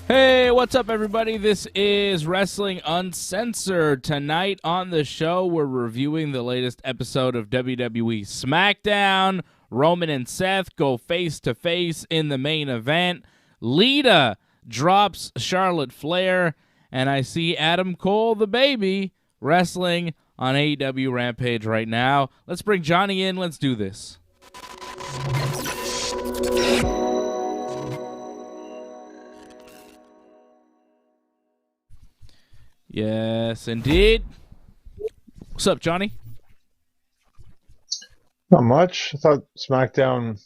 Hey, what's up, everybody? This is Wrestling Uncensored. Tonight on the show, we're reviewing the latest episode of WWE Smackdown. Roman and Seth go face-to-face in the main event. Lita drops Charlotte Flair. And I see Adam Cole, the baby, wrestling on AEW Rampage right now. Let's bring Johnny in. Let's do this. Yes, indeed. What's up, Johnny? Not much. I thought SmackDown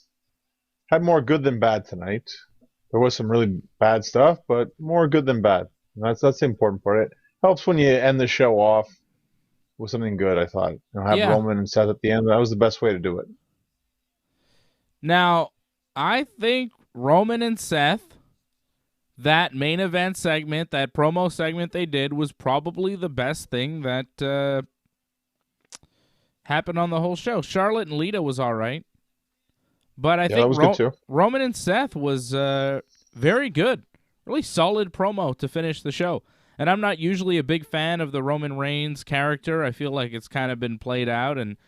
had more good than bad tonight. There was some really bad stuff, but more good than bad. And that's the important part. It helps when you end the show off with something good, I thought. Have Roman and Seth at the end. That was the best way to do it. Now, I think Roman and Seth, that main event segment, that promo segment they did, was probably the best thing that happened on the whole show. Charlotte and Lita was all right. But I think good too. Roman and Seth was very good. Really solid promo to finish the show. And I'm not usually a big fan of the Roman Reigns character. I feel like it's kind of been played out and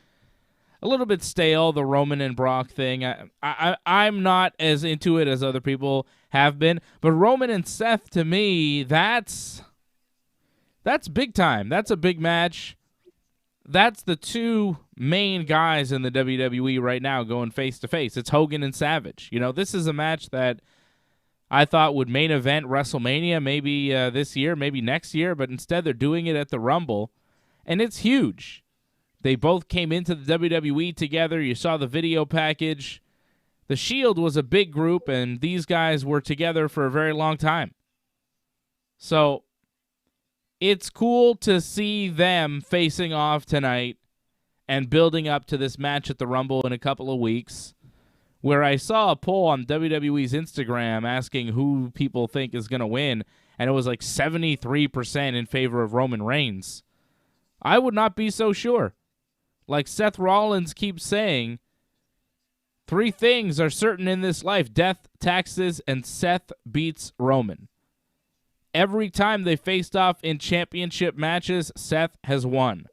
a little bit stale, the Roman and Brock thing. I'm not as into it as other people have been. But Roman and Seth, to me, that's big time. That's a big match. That's the two main guys in the WWE right now going face-to-face. It's Hogan and Savage. You know, this is a match that I thought would main event WrestleMania maybe this year, maybe next year, but instead they're doing it at the Rumble, and it's huge. They both came into the WWE together. You saw the video package. The Shield was a big group, and these guys were together for a very long time. So it's cool to see them facing off tonight and building up to this match at the Rumble in a couple of weeks, where I saw a poll on WWE's Instagram asking who people think is going to win, and it was like 73% in favor of Roman Reigns. I would not be so sure. Like Seth Rollins keeps saying, 3 things are certain in this life: death, taxes, and Seth beats Roman. Every time they faced off in championship matches, Seth has won.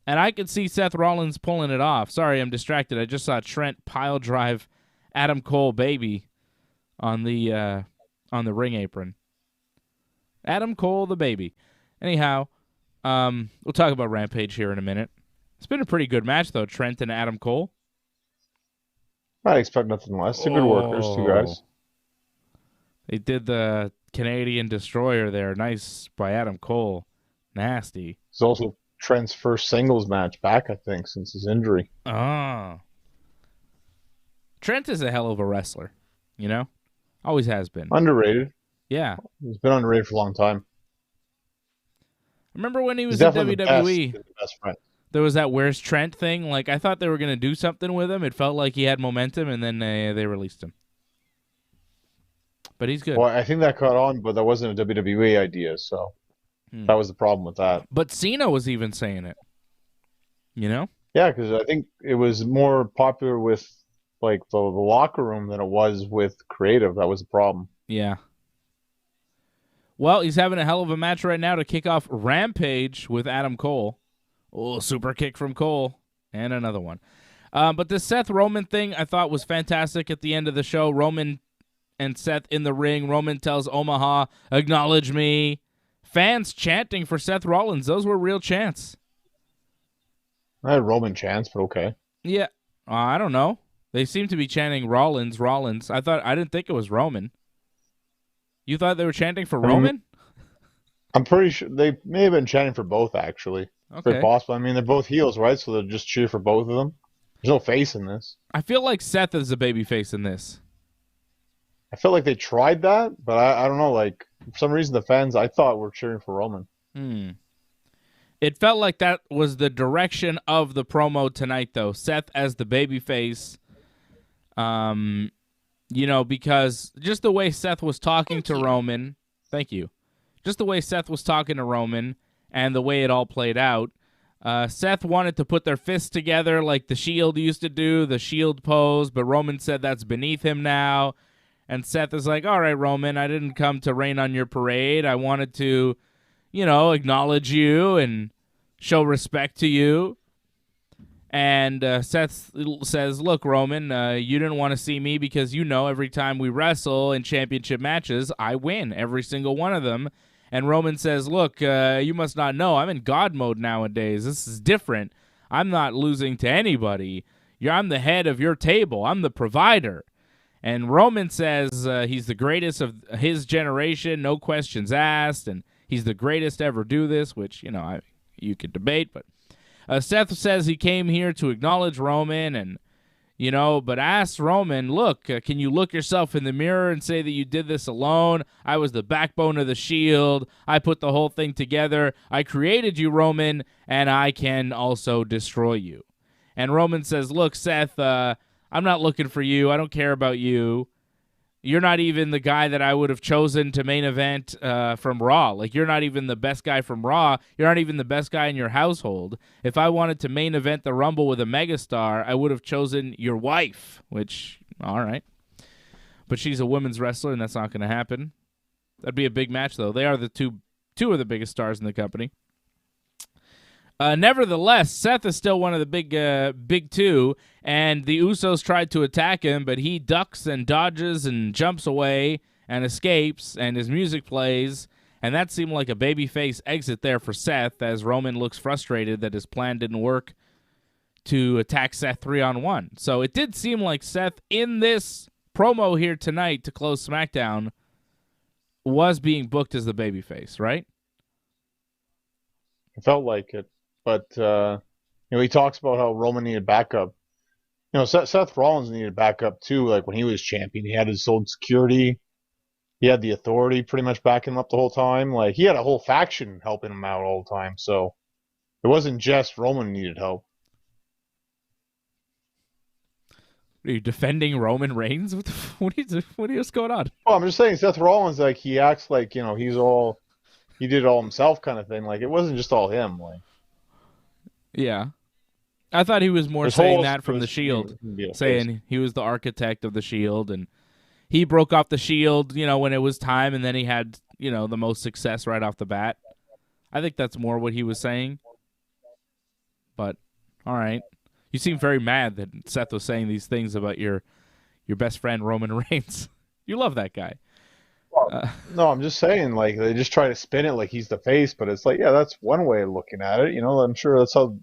And I could see Seth Rollins pulling it off. Sorry, I'm distracted. I just saw Trent pile drive Adam Cole baby on the ring apron. Adam Cole the baby. Anyhow, we'll talk about Rampage here in a minute. It's been a pretty good match, though, Trent and Adam Cole. I expect nothing less. They're good workers, two guys. They did the Canadian Destroyer there. Nice by Adam Cole. Nasty. It's also Trent's first singles match back, I think, since his injury. Ah. Trent is a hell of a wrestler, you know? Always has been. Underrated. Yeah. He's been underrated for a long time. Remember when he was in WWE? The best friend. There was that "Where's Trent" thing. Like, I thought they were going to do something with him. It felt like he had momentum, and then they released him. But he's good. Well, I think that caught on, but that wasn't a WWE idea, so that was the problem with that. But Cena was even saying it. You know? Yeah, because I think it was more popular with like the locker room than it was with creative. That was the problem. Yeah. Well, he's having a hell of a match right now to kick off Rampage with Adam Cole. Oh, super kick from Cole. And another one. But the Seth Roman thing I thought was fantastic at the end of the show. Roman and Seth in the ring. Roman tells Omaha, "Acknowledge me." Fans chanting for Seth Rollins. Those were real chants. I had Roman chants, but okay. Yeah. I don't know. They seem to be chanting Rollins, Rollins. I didn't think it was Roman. You thought they were chanting for Roman? I'm pretty sure they may have been chanting for both, actually. Okay. Very possible. I mean, they're both heels, right? So they'll just cheer for both of them. There's no face in this. I feel like Seth is a baby face in this. I feel like they tried that, but I don't know. Like, for some reason, the fans, I thought, were cheering for Roman. It felt like that was the direction of the promo tonight, though. Seth as the baby face. You know, because just the way Seth was talking to Roman, thank you. Just the way Seth was talking to Roman and the way it all played out, Seth wanted to put their fists together like the Shield used to do, the Shield pose, but Roman said that's beneath him now. And Seth is like, all right, Roman, I didn't come to rain on your parade. I wanted to, acknowledge you and show respect to you. And Seth says, look, Roman, you didn't want to see me because every time we wrestle in championship matches, I win every single one of them. And Roman says, look, you must not know. I'm in God mode nowadays. This is different. I'm not losing to anybody. I'm the head of your table. I'm the provider. And Roman says he's the greatest of his generation, no questions asked, and he's the greatest to ever do this, which, you could debate, but Seth says he came here to acknowledge Roman and, but asks Roman, look, can you look yourself in the mirror and say that you did this alone? I was the backbone of the Shield. I put the whole thing together. I created you, Roman, and I can also destroy you. And Roman says, look, Seth, I'm not looking for you. I don't care about you. You're not even the guy that I would have chosen to main event from Raw. Like, you're not even the best guy from Raw. You're not even the best guy in your household. If I wanted to main event the Rumble with a megastar, I would have chosen your wife, which, all right. But she's a women's wrestler, and that's not going to happen. That'd be a big match, though. They are the two of the biggest stars in the company. Nevertheless, Seth is still one of the big two, and the Usos tried to attack him, but he ducks and dodges and jumps away and escapes, and his music plays, and that seemed like a babyface exit there for Seth as Roman looks frustrated that his plan didn't work to attack Seth 3-on-1. So it did seem like Seth in this promo here tonight to close SmackDown was being booked as the babyface, right? It felt like it. But, he talks about how Roman needed backup. Seth Rollins needed backup too. Like when he was champion, he had his own security. He had the authority pretty much backing him up the whole time. Like he had a whole faction helping him out all the time. So it wasn't just Roman needed help. Are you defending Roman Reigns? What's going on? Well, I'm just saying Seth Rollins, like he acts like, he did it all himself kind of thing. Like it wasn't just all him. Like. Yeah. I thought he was more saying that from the Shield, saying he was the architect of the Shield, and he broke off the Shield, when it was time, and then he had, the most success right off the bat. I think that's more what he was saying. But, all right. You seem very mad that Seth was saying these things about your best friend, Roman Reigns. You love that guy. No, I'm just saying, like, they just try to spin it like he's the face, but it's like, yeah, that's one way of looking at it. I'm sure that's how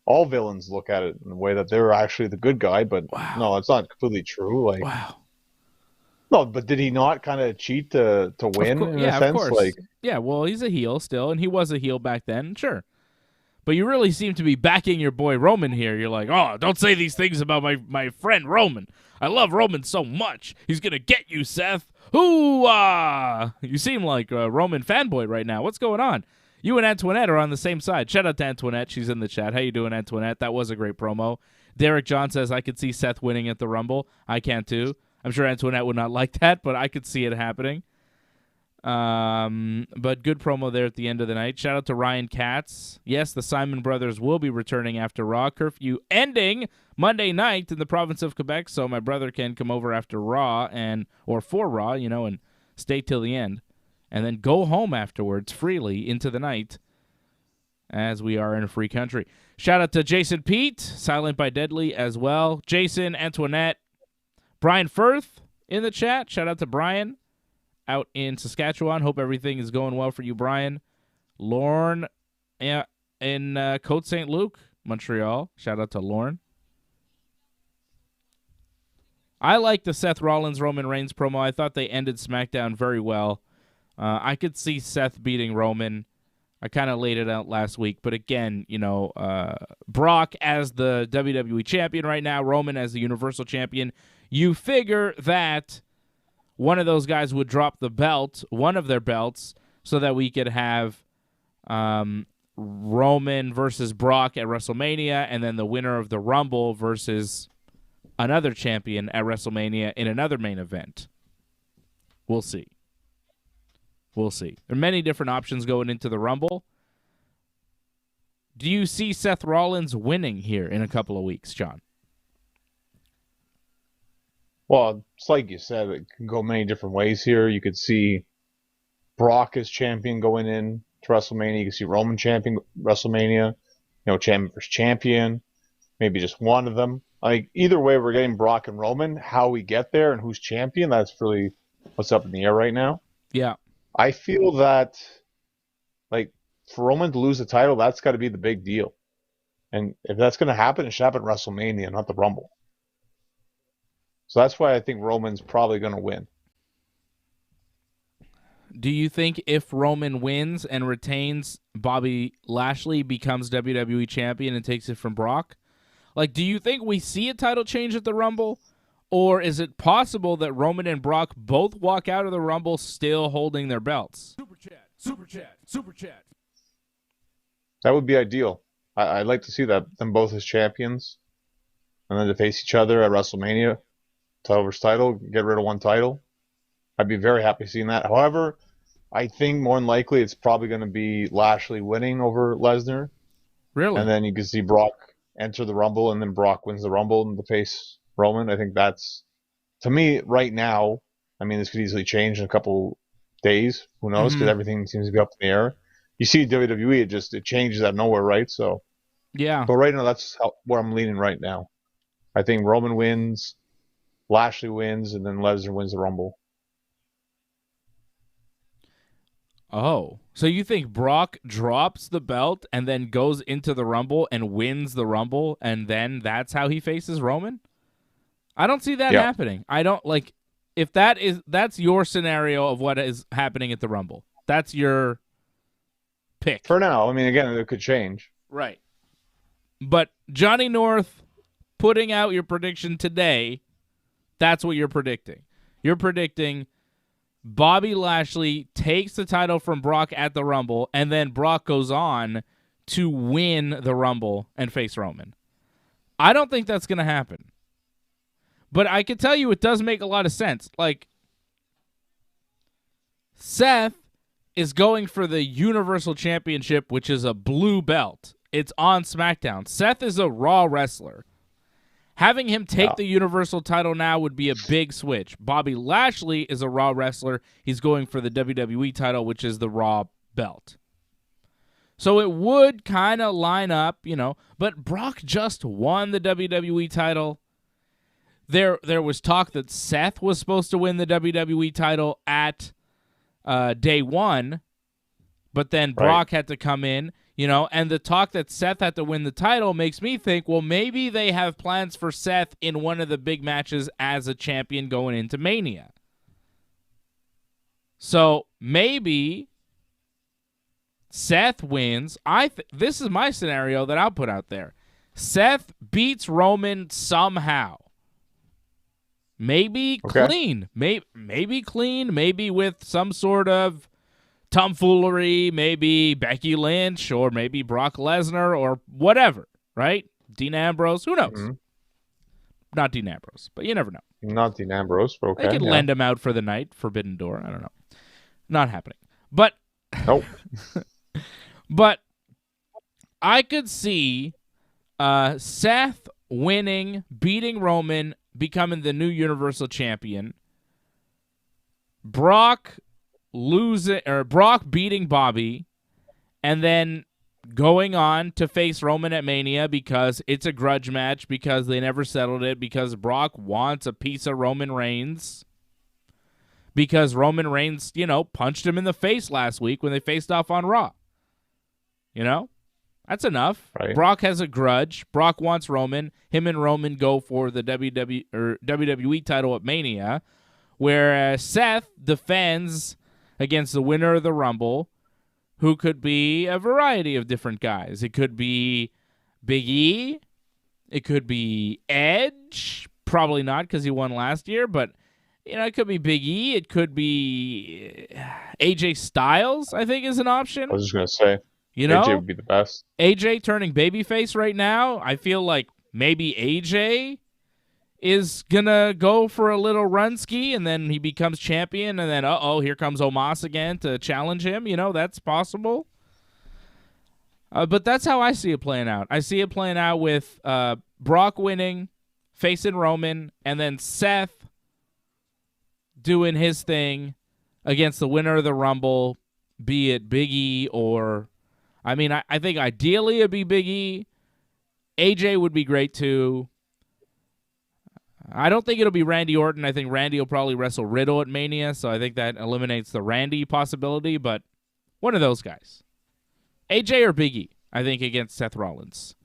all villains look at it in the way that they're actually the good guy, but no, it's not completely true. Like, wow. No, but did he not kind of cheat to win in a sense? Of course. Like, yeah, well, he's a heel still, and he was a heel back then, sure. But you really seem to be backing your boy Roman here. You're like, oh, don't say these things about my friend Roman. I love Roman so much. He's going to get you, Seth. Hoo-ah! You seem like a Roman fanboy right now. What's going on? You and Antoinette are on the same side. Shout out to Antoinette. She's in the chat. How you doing, Antoinette? That was a great promo. Derek John says, I could see Seth winning at the Rumble. I can too. I'm sure Antoinette would not like that, but I could see it happening. But good promo there at the end of the night. Shout out to Ryan Katz. Yes, the Simon brothers will be returning after Raw. Curfew ending Monday night in the province of Quebec, so my brother can come over after Raw or for Raw, and stay till the end, and then go home afterwards freely into the night, as we are in a free country. Shout out to Jason Pete, Silent by Deadly as well. Jason, Antoinette, Brian Firth in the chat. Shout out to Brian out in Saskatchewan. Hope everything is going well for you, Brian. Lorne in Côte St. Luc, Montreal. Shout out to Lorne. I like the Seth Rollins Roman Reigns promo. I thought they ended SmackDown very well. I could see Seth beating Roman. I kind of laid it out last week, but again, Brock as the WWE champion right now, Roman as the Universal champion. You figure that one of those guys would drop the belt, one of their belts, so that we could have Roman versus Brock at WrestleMania, and then the winner of the Rumble versus another champion at WrestleMania in another main event. We'll see. We'll see. There are many different options going into the Rumble. Do you see Seth Rollins winning here in a couple of weeks, John? Well, it's like you said, it can go many different ways here. You could see Brock as champion going in to WrestleMania. You could see Roman champion WrestleMania. Champion versus champion. Maybe just one of them. Like either way, we're getting Brock and Roman. How we get there and who's champion, that's really what's up in the air right now. Yeah. I feel that like for Roman to lose the title, that's got to be the big deal. And if that's going to happen, it should happen at WrestleMania, not the Rumble. So that's why I think Roman's probably going to win. Do you think if Roman wins and retains, Bobby Lashley becomes WWE champion and takes it from Brock? Like, do you think we see a title change at the Rumble? Or is it possible that Roman and Brock both walk out of the Rumble still holding their belts? Super chat, super chat, super chat. That would be ideal. I'd like to see that, them both as champions. And then to face each other at WrestleMania, title versus title, get rid of one title. I'd be very happy seeing that. However, I think more than likely it's probably going to be Lashley winning over Lesnar. Really? And then you can see Brock enter the Rumble, and then Brock wins the Rumble and to face Roman. I think that's, to me, right now, I mean, this could easily change in a couple days. Who knows? Because everything seems to be up in the air. You see WWE, it changes out of nowhere, right? So, yeah. but right now, that's where I'm leaning right now. I think Roman wins, Lashley wins, and then Lesnar wins the Rumble. Oh, so you think Brock drops the belt and then goes into the Rumble and wins the Rumble, and then that's how he faces Roman? I don't see that happening. I don't like if that's your scenario of what is happening at the Rumble. That's your pick. For now, I mean, again, it could change. Right. But Johnny North putting out your prediction today, that's what you're predicting. You're predicting Bobby Lashley takes the title from Brock at the Rumble, and then Brock goes on to win the Rumble and face Roman. I don't think that's going to happen. But I can tell you it does make a lot of sense. Like, Seth is going for the Universal Championship, which is a blue belt. It's on SmackDown. Seth is a Raw wrestler. Having him take the Universal title now would be a big switch. Bobby Lashley is a Raw wrestler. He's going for the WWE title, which is the Raw belt. So it would kind of line up, but Brock just won the WWE title. There was talk that Seth was supposed to win the WWE title at day one, but then Brock had to come in. And the talk that Seth had to win the title makes me think, well, maybe they have plans for Seth in one of the big matches as a champion going into Mania. So maybe Seth wins. This is my scenario that I'll put out there. Seth beats Roman somehow. Maybe clean. Maybe clean. Maybe with some sort of tomfoolery, maybe Becky Lynch, or maybe Brock Lesnar, or whatever, right? Dean Ambrose, who knows? Mm-hmm. Not Dean Ambrose, but you never know. Not Dean Ambrose, but okay. They could lend him out for the night, Forbidden Door, I don't know. Not happening. But, nope. But I could see Seth winning, beating Roman, becoming the new Universal Champion, Brock beating Bobby, and then going on to face Roman at Mania because it's a grudge match, because they never settled it, because Brock wants a piece of Roman Reigns, because Roman Reigns, punched him in the face last week when they faced off on Raw. That's enough. Right. Brock has a grudge. Brock wants Roman. Him and Roman go for the WWE title at Mania, whereas Seth defends against the winner of the Rumble, who could be a variety of different guys. It could be Big E. It could be Edge. Probably not, because he won last year, but it could be Big E. It could be AJ Styles, I think, is an option. I was just going to say, AJ would be the best. AJ turning babyface right now. I feel like maybe AJ is going to go for a little run ski, and then he becomes champion, and then, here comes Omos again to challenge him. That's possible. But that's how I see it playing out. I see it playing out with Brock winning, facing Roman, and then Seth doing his thing against the winner of the Rumble, be it Big E or, I mean, I think ideally it'd be Big E. AJ would be great too. I don't think it'll be Randy Orton. I think Randy will probably wrestle Riddle at Mania, so I think that eliminates the Randy possibility, but one of those guys. AJ or Big E, I think, against Seth Rollins.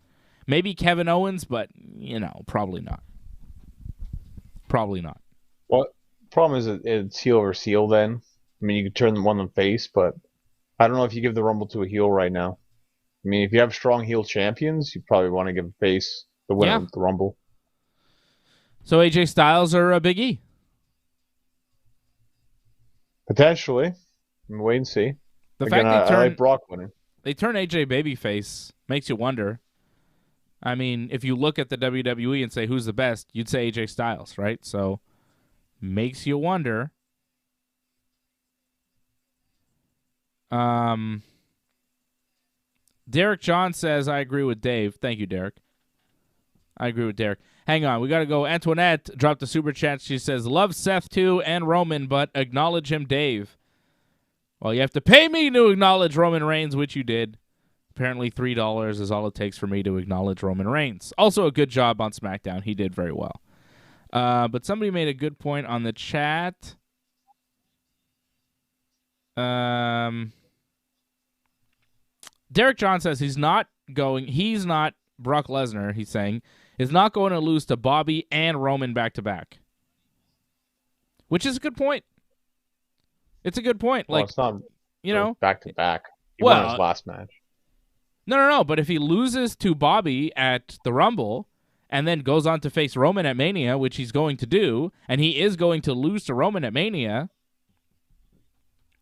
Maybe Kevin Owens, but, probably not. Probably not. Well, problem is it's heel versus heel then. I mean, you could turn one of them face, but I don't know if you give the Rumble to a heel right now. I mean, if you have strong heel champions, you probably want to give a face the winner of the Rumble. So AJ Styles or Big E? Potentially. I mean, wait and see. The Again, fact I like Brock winning. they turn AJ babyface makes you wonder. I mean, if you look at the WWE and say who's the best, you'd say AJ Styles, right? So makes you wonder. Derek John says, I agree with Dave. Thank you, Derek. I agree with Derek. Hang on. We got to go. Antoinette dropped a super chat. She says, love Seth too and Roman, but acknowledge him, Dave. Well, you have to pay me to acknowledge Roman Reigns, which you did. Apparently $3 is all it takes for me to acknowledge Roman Reigns. Also a good job on SmackDown. He did very well. But somebody made a good point on the chat. Derek John says he's not Brock Lesnar, he's saying, is not going to lose to Bobby and Roman back-to-back. Which is a good point. It's a good point. Well, like, it's not back-to-back. He Well, won his last match. No. But if he loses to Bobby at the Rumble and then goes on to face Roman at Mania, which he's going to do, and he is going to lose to Roman at Mania,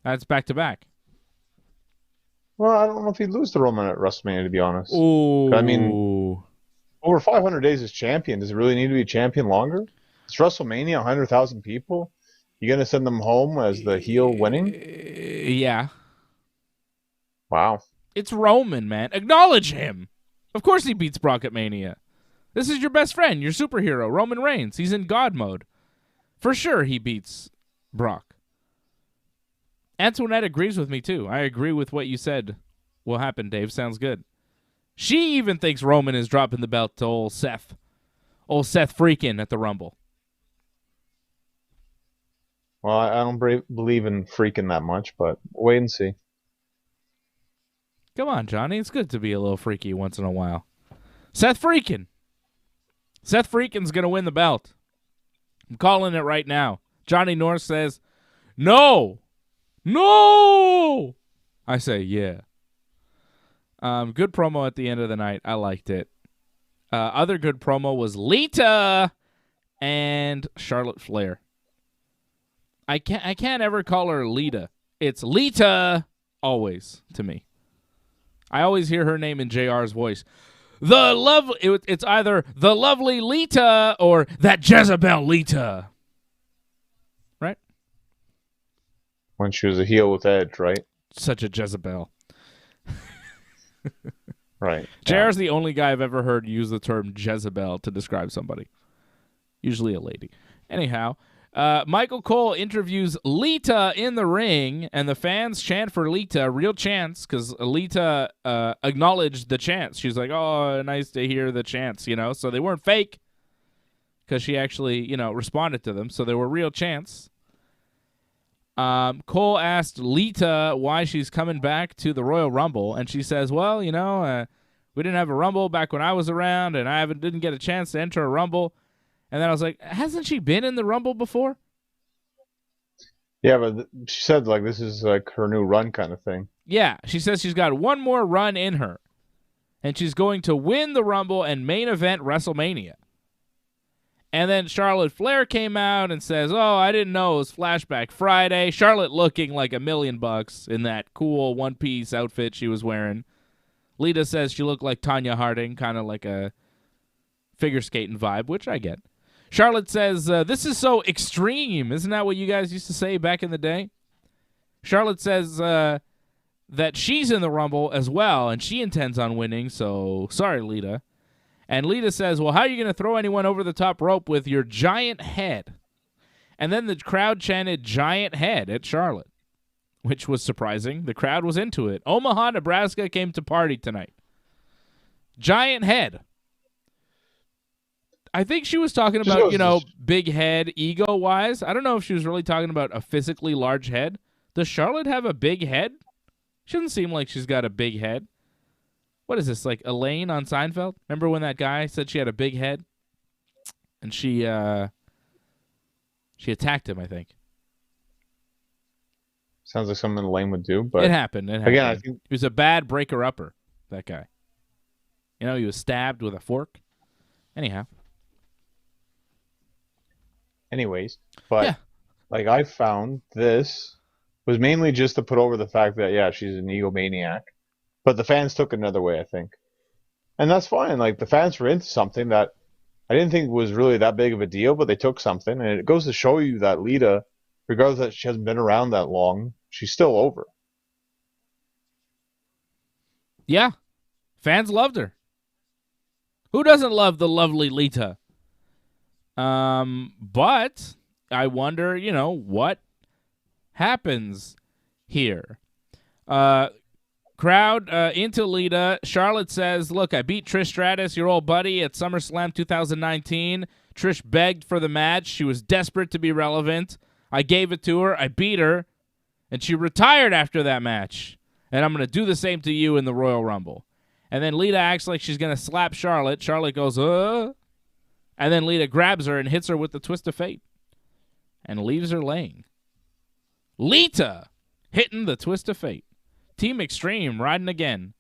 that's back-to-back. Well, I don't know if he'd lose to Roman at WrestleMania, to be honest. Ooh. I mean, over 500 days as champion, does it really need to be champion longer? It's WrestleMania, 100,000 people. You going to send them home as the heel winning? Yeah. Wow. It's Roman, man. Acknowledge him. Of course he beats Brock at Mania. This is your best friend, your superhero, Roman Reigns. He's in God mode. For sure he beats Brock. Antoinette agrees with me, too. I agree with what you said will happen, Dave. Sounds good. She even thinks Roman is dropping the belt to old Seth. Old Seth freaking at the Rumble. Well, I don't believe in freaking that much, but wait and see. Come on, Johnny. It's good to be a little freaky once in a while. Seth freaking. Seth freaking's going to win the belt. I'm calling it right now. Johnny North says, no. No! I say, yeah. Good promo at the end of the night. I liked it. Other good promo was Lita and Charlotte Flair. I can't ever call her Lita. It's Lita always to me. I always hear her name in JR's voice. It's either the lovely Lita or that Jezebel Lita. Right? When she was a heel with Edge, right? Such a Jezebel. Right. JR's the only guy I've ever heard use the term Jezebel to describe somebody. Usually a lady. Anyhow, Michael Cole interviews Lita in the ring, and the fans chant for Lita, real chants, because Lita acknowledged the chants. She's like, oh, nice to hear the chants, So they weren't fake, because she actually, responded to them. So they were real chants. Cole asked Lita why she's coming back to the Royal Rumble, and she says, well, we didn't have a Rumble back when I was around, and I didn't get a chance to enter a Rumble. And then I was like, hasn't she been in the Rumble before? Yeah, but she said, this is, her new run kind of thing. Yeah, she says she's got one more run in her, and she's going to win the Rumble and main event WrestleMania. And then Charlotte Flair came out and says, oh, I didn't know it was Flashback Friday. Charlotte looking like $1 million in that cool one-piece outfit she was wearing. Lita says she looked like Tanya Harding, kind of like a figure skating vibe, which I get. Charlotte says, this is so extreme. Isn't that what you guys used to say back in the day? Charlotte says that she's in the Rumble as well, and she intends on winning, so sorry, Lita. And Lita says, well, how are you going to throw anyone over the top rope with your giant head? And then the crowd chanted giant head at Charlotte, which was surprising. The crowd was into it. Omaha, Nebraska came to party tonight. Giant head. I think she was talking about, big head ego-wise. I don't know if she was really talking about a physically large head. Does Charlotte have a big head? She doesn't seem like she's got a big head. What is this, like Elaine on Seinfeld? Remember when that guy said she had a big head? And she attacked him, I think. Sounds like something Elaine would do, but It happened. again, I think He was a bad breaker-upper, that guy. He was stabbed with a fork. Anyhow. anyways, but Yeah. like I found this was mainly just to put over the fact that yeah, she's an egomaniac. But the fans took it another way, I think. And that's fine. Like the fans were into something that I didn't think was really that big of a deal, but they took something, and it goes to show you that Lita, regardless that she hasn't been around that long, she's still over. Yeah. Fans loved her. Who doesn't love the lovely Lita? But I wonder, what happens here. Crowd into Lita. Charlotte says, look, I beat Trish Stratus, your old buddy, at SummerSlam 2019. Trish begged for the match. She was desperate to be relevant. I gave it to her. I beat her. And she retired after that match. And I'm going to do the same to you in the Royal Rumble. And then Lita acts like she's going to slap Charlotte. Charlotte goes, And then Lita grabs her and hits her with the twist of fate. And leaves her laying. Lita hitting the twist of fate. Team Extreme riding again.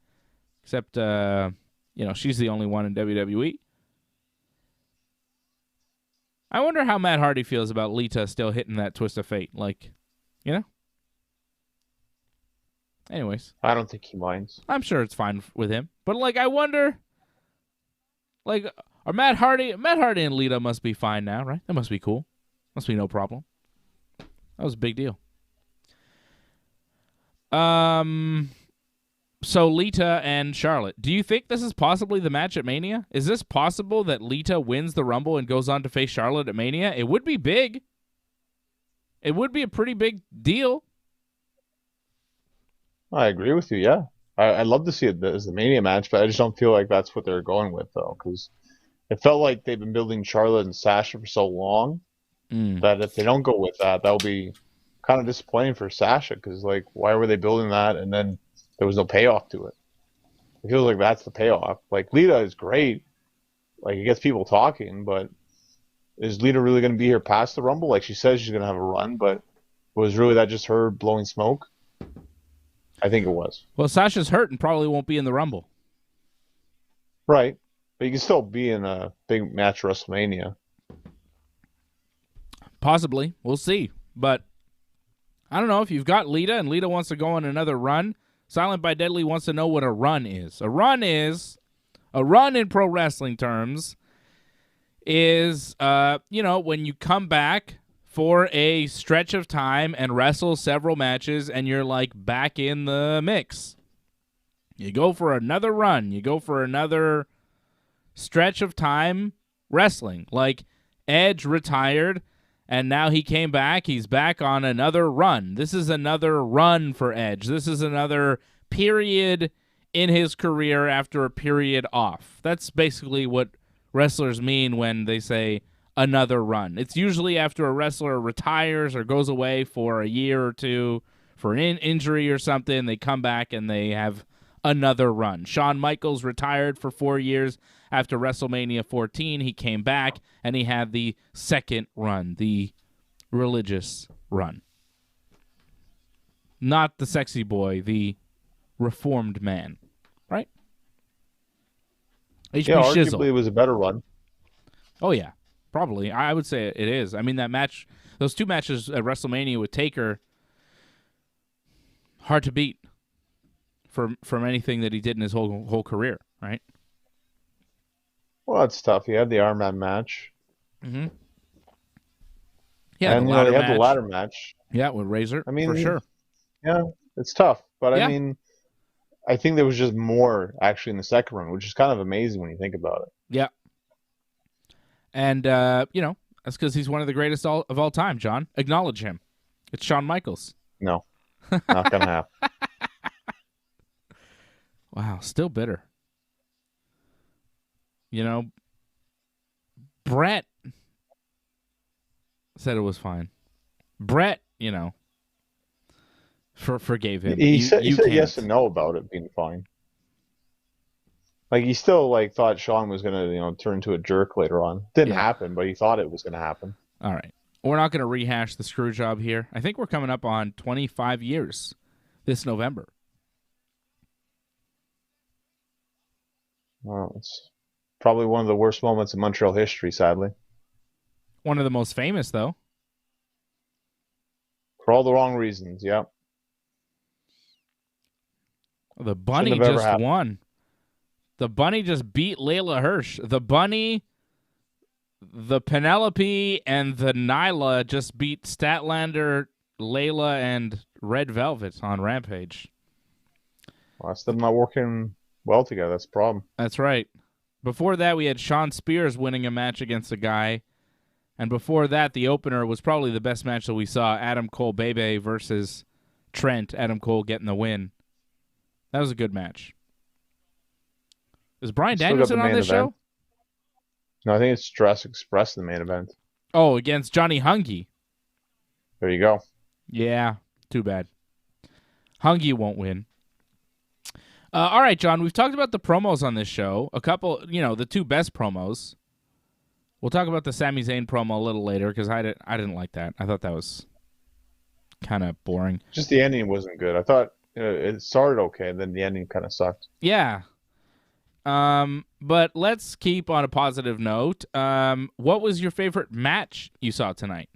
Except, she's the only one in WWE. I wonder how Matt Hardy feels about Lita still hitting that twist of fate. Anyways. I don't think he minds. I'm sure it's fine with him. But, I wonder, are Matt Hardy and Lita must be fine now, right? That must be cool. Must be no problem. That was a big deal. So Lita and Charlotte. Do you think this is possibly the match at Mania? Is this possible that Lita wins the Rumble and goes on to face Charlotte at Mania? It would be big. It would be a pretty big deal. I agree with you, yeah. I'd love to see it as the Mania match, but I just don't feel like that's what they're going with, though, because it felt like they've been building Charlotte and Sasha for so long that if they don't go with that, that'll be kind of disappointing for Sasha, because, why were they building that and then there was no payoff to it? It feels like that's the payoff. Lita is great. It gets people talking, but is Lita really going to be here past the Rumble? She says she's going to have a run, but was really that just her blowing smoke? I think it was. Well, Sasha's hurt and probably won't be in the Rumble. Right. But you can still be in a big match at WrestleMania. Possibly. We'll see. But I don't know if you've got Lita and Lita wants to go on another run. Silent by Deadly wants to know what a run is. A run in pro wrestling terms is, when you come back for a stretch of time and wrestle several matches and you're back in the mix. You go for another run. You go for another stretch of time wrestling. Edge retired and now he came back. He's back on another run. This is another run for Edge. This is another period in his career after a period off. That's basically what wrestlers mean when they say another run. It's usually after a wrestler retires or goes away for a year or two for an injury or something. They come back and they have another run. Shawn Michaels retired for 4 years. After WrestleMania 14, he came back and he had the second run, the religious run. Not the sexy boy, the reformed man. Right? Yeah, arguably it was a better run. Oh, yeah. Probably. I would say it is. I mean, that match, those two matches at WrestleMania with Taker, hard to beat from anything that he did in his whole career, right? Well, that's tough. You had the Iron Man match. Mm-hmm. Yeah, and the ladder you match. had the ladder match. Yeah, with Razor, for sure. Yeah, it's tough. But, Yeah. I mean, I think there was just more, actually, in the second run, which is kind of amazing when you think about it. Yeah. And, That's because he's one of the greatest of all time, John. Acknowledge him. It's Shawn Michaels. No, not gonna happen. Wow, still bitter. You know, Brett said it was fine. Brett, forgave him. He said can't. yes and no about it being fine. Like, he still thought Shawn was gonna turn into a jerk later on. Didn't happen, but he thought it was gonna happen. All right. We're not going to rehash the screw job here. I think we're coming up on 25 years this November. Well, it's probably one of the worst moments in Montreal history, sadly. One of the most famous, though. For all the wrong reasons, yeah. The Bunny just won. The Bunny just beat Layla Hirsch. The Bunny, the Penelope, and the Nyla just beat Statlander, Layla, and Red Velvet on Rampage. Well, that's them not working well together. That's the problem. That's right. Before that, we had Sean Spears winning a match against a guy. And before that, the opener was probably the best match that we saw. Adam Cole Bebe versus Trent. Adam Cole getting the win. That was a good match. Is Bryan Danielson on this show? No, I think it's Jurassic Express in the main event. Oh, against Johnny Hungy. There you go. Yeah, too bad. Hungy won't win. All right, John, we've talked about the promos on this show. A couple, the two best promos. We'll talk about the Sami Zayn promo a little later because I didn't like that. I thought that was kind of boring. Just the ending wasn't good. I thought it started okay, and then the ending kind of sucked. Yeah. But let's keep on a positive note. What was your favorite match you saw tonight?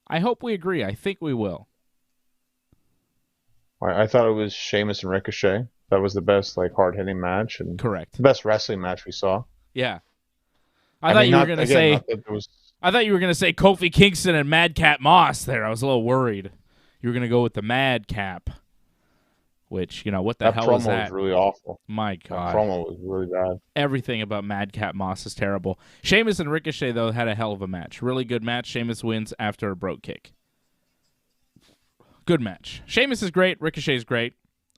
I hope we agree. I think we will. I thought it was Sheamus and Ricochet. That was the best, hard-hitting match. And correct. The best wrestling match we saw. Yeah. I thought you were going to say Kofi Kingston and Madcap Moss there. I was a little worried. You were going to go with the Madcap. Which, what the hell was that? That promo was really awful. My God. That promo was really bad. Everything about Madcap Moss is terrible. Sheamus and Ricochet, though, had a hell of a match. Really good match. Sheamus wins after a brogue kick. Good match. Sheamus is great. Ricochet is great.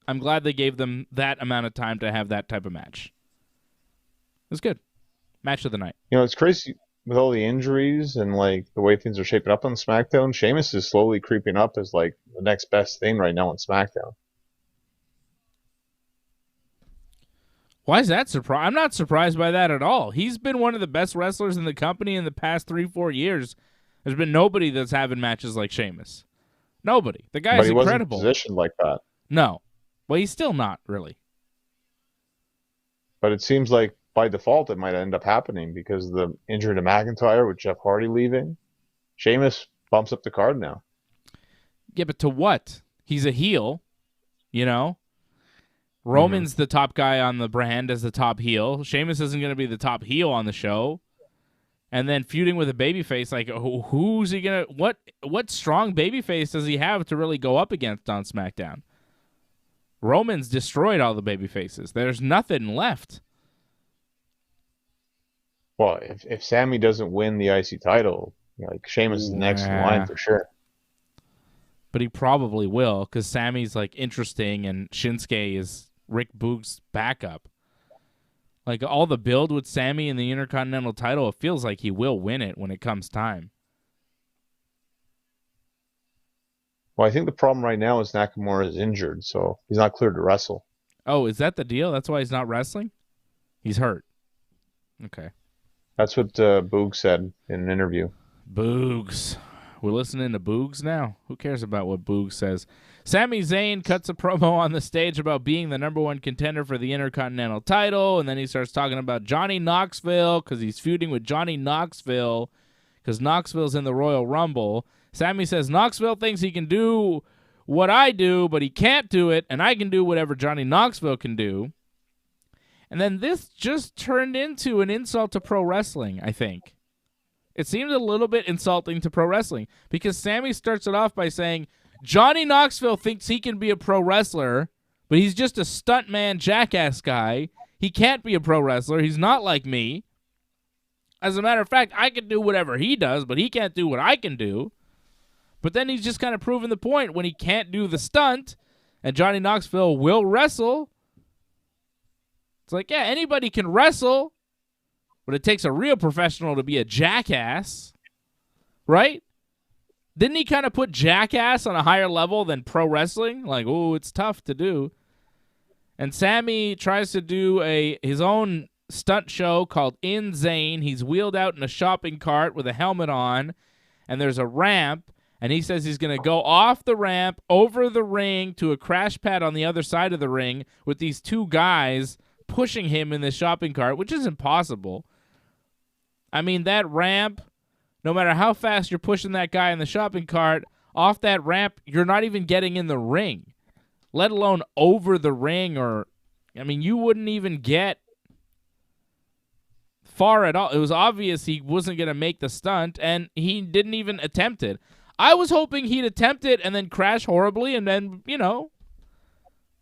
I'm glad they gave them that amount of time to have that type of match. It was good. Match of the night. It's crazy with all the injuries and the way things are shaping up on SmackDown. Sheamus is slowly creeping up as the next best thing right now on SmackDown. Why is that surprising? I'm not surprised by that at all. He's been one of the best wrestlers in the company in the past 3-4 years. There's been nobody that's having matches like Sheamus. Nobody. The guy is incredible. Wasn't positioned like that. No. Well, he's still not, really. But it seems like by default it might end up happening because of the injury to McIntyre with Jeff Hardy leaving. Sheamus bumps up the card now. Yeah, but to what? He's a heel, Roman's the top guy on the brand as the top heel. Sheamus isn't going to be the top heel on the show. And then feuding with a babyface, who's he going to... What strong babyface does he have to really go up against on SmackDown? Roman's destroyed all the babyfaces. There's nothing left. Well, if Sammy doesn't win the IC title, Sheamus is next in line for sure. But he probably will because Sammy's interesting and Shinsuke is Rick Boog's backup. All the build with Sammy and the Intercontinental title, it feels like he will win it when it comes time. Well, I think the problem right now is Nakamura is injured, so he's not cleared to wrestle. Oh, is that the deal? That's why he's not wrestling? He's hurt. Okay. That's what Boog said in an interview. Boogs. We're listening to Boogs now? Who cares about what Boogs says? Sami Zayn cuts a promo on the stage about being the number one contender for the Intercontinental title, and then he starts talking about Johnny Knoxville because he's feuding with Johnny Knoxville because Knoxville's in the Royal Rumble. Sami says Knoxville thinks he can do what I do, but he can't do it, and I can do whatever Johnny Knoxville can do. And then this just turned into an insult to pro wrestling, I think. It seemed a little bit insulting to pro wrestling because Sami starts it off by saying, Johnny Knoxville thinks he can be a pro wrestler, but he's just a stuntman jackass guy. He can't be a pro wrestler. He's not like me. As a matter of fact, I can do whatever he does, but he can't do what I can do. But then he's just kind of proving the point when he can't do the stunt and Johnny Knoxville will wrestle. It's like, yeah, anybody can wrestle, but it takes a real professional to be a jackass, right? Didn't he kind of put jackass on a higher level than pro wrestling? Like, oh, it's tough to do. And Sammy tries to do his own stunt show called Insane. He's wheeled out in a shopping cart with a helmet on, and there's a ramp, and he says he's going to go off the ramp, over the ring, to a crash pad on the other side of the ring with these two guys pushing him in the shopping cart, which is impossible. I mean, that ramp, no matter how fast you're pushing that guy in the shopping cart, off that ramp, you're not even getting in the ring, let alone over the ring. You wouldn't even get far at all. It was obvious he wasn't going to make the stunt, and he didn't even attempt it. I was hoping he'd attempt it and then crash horribly, and then,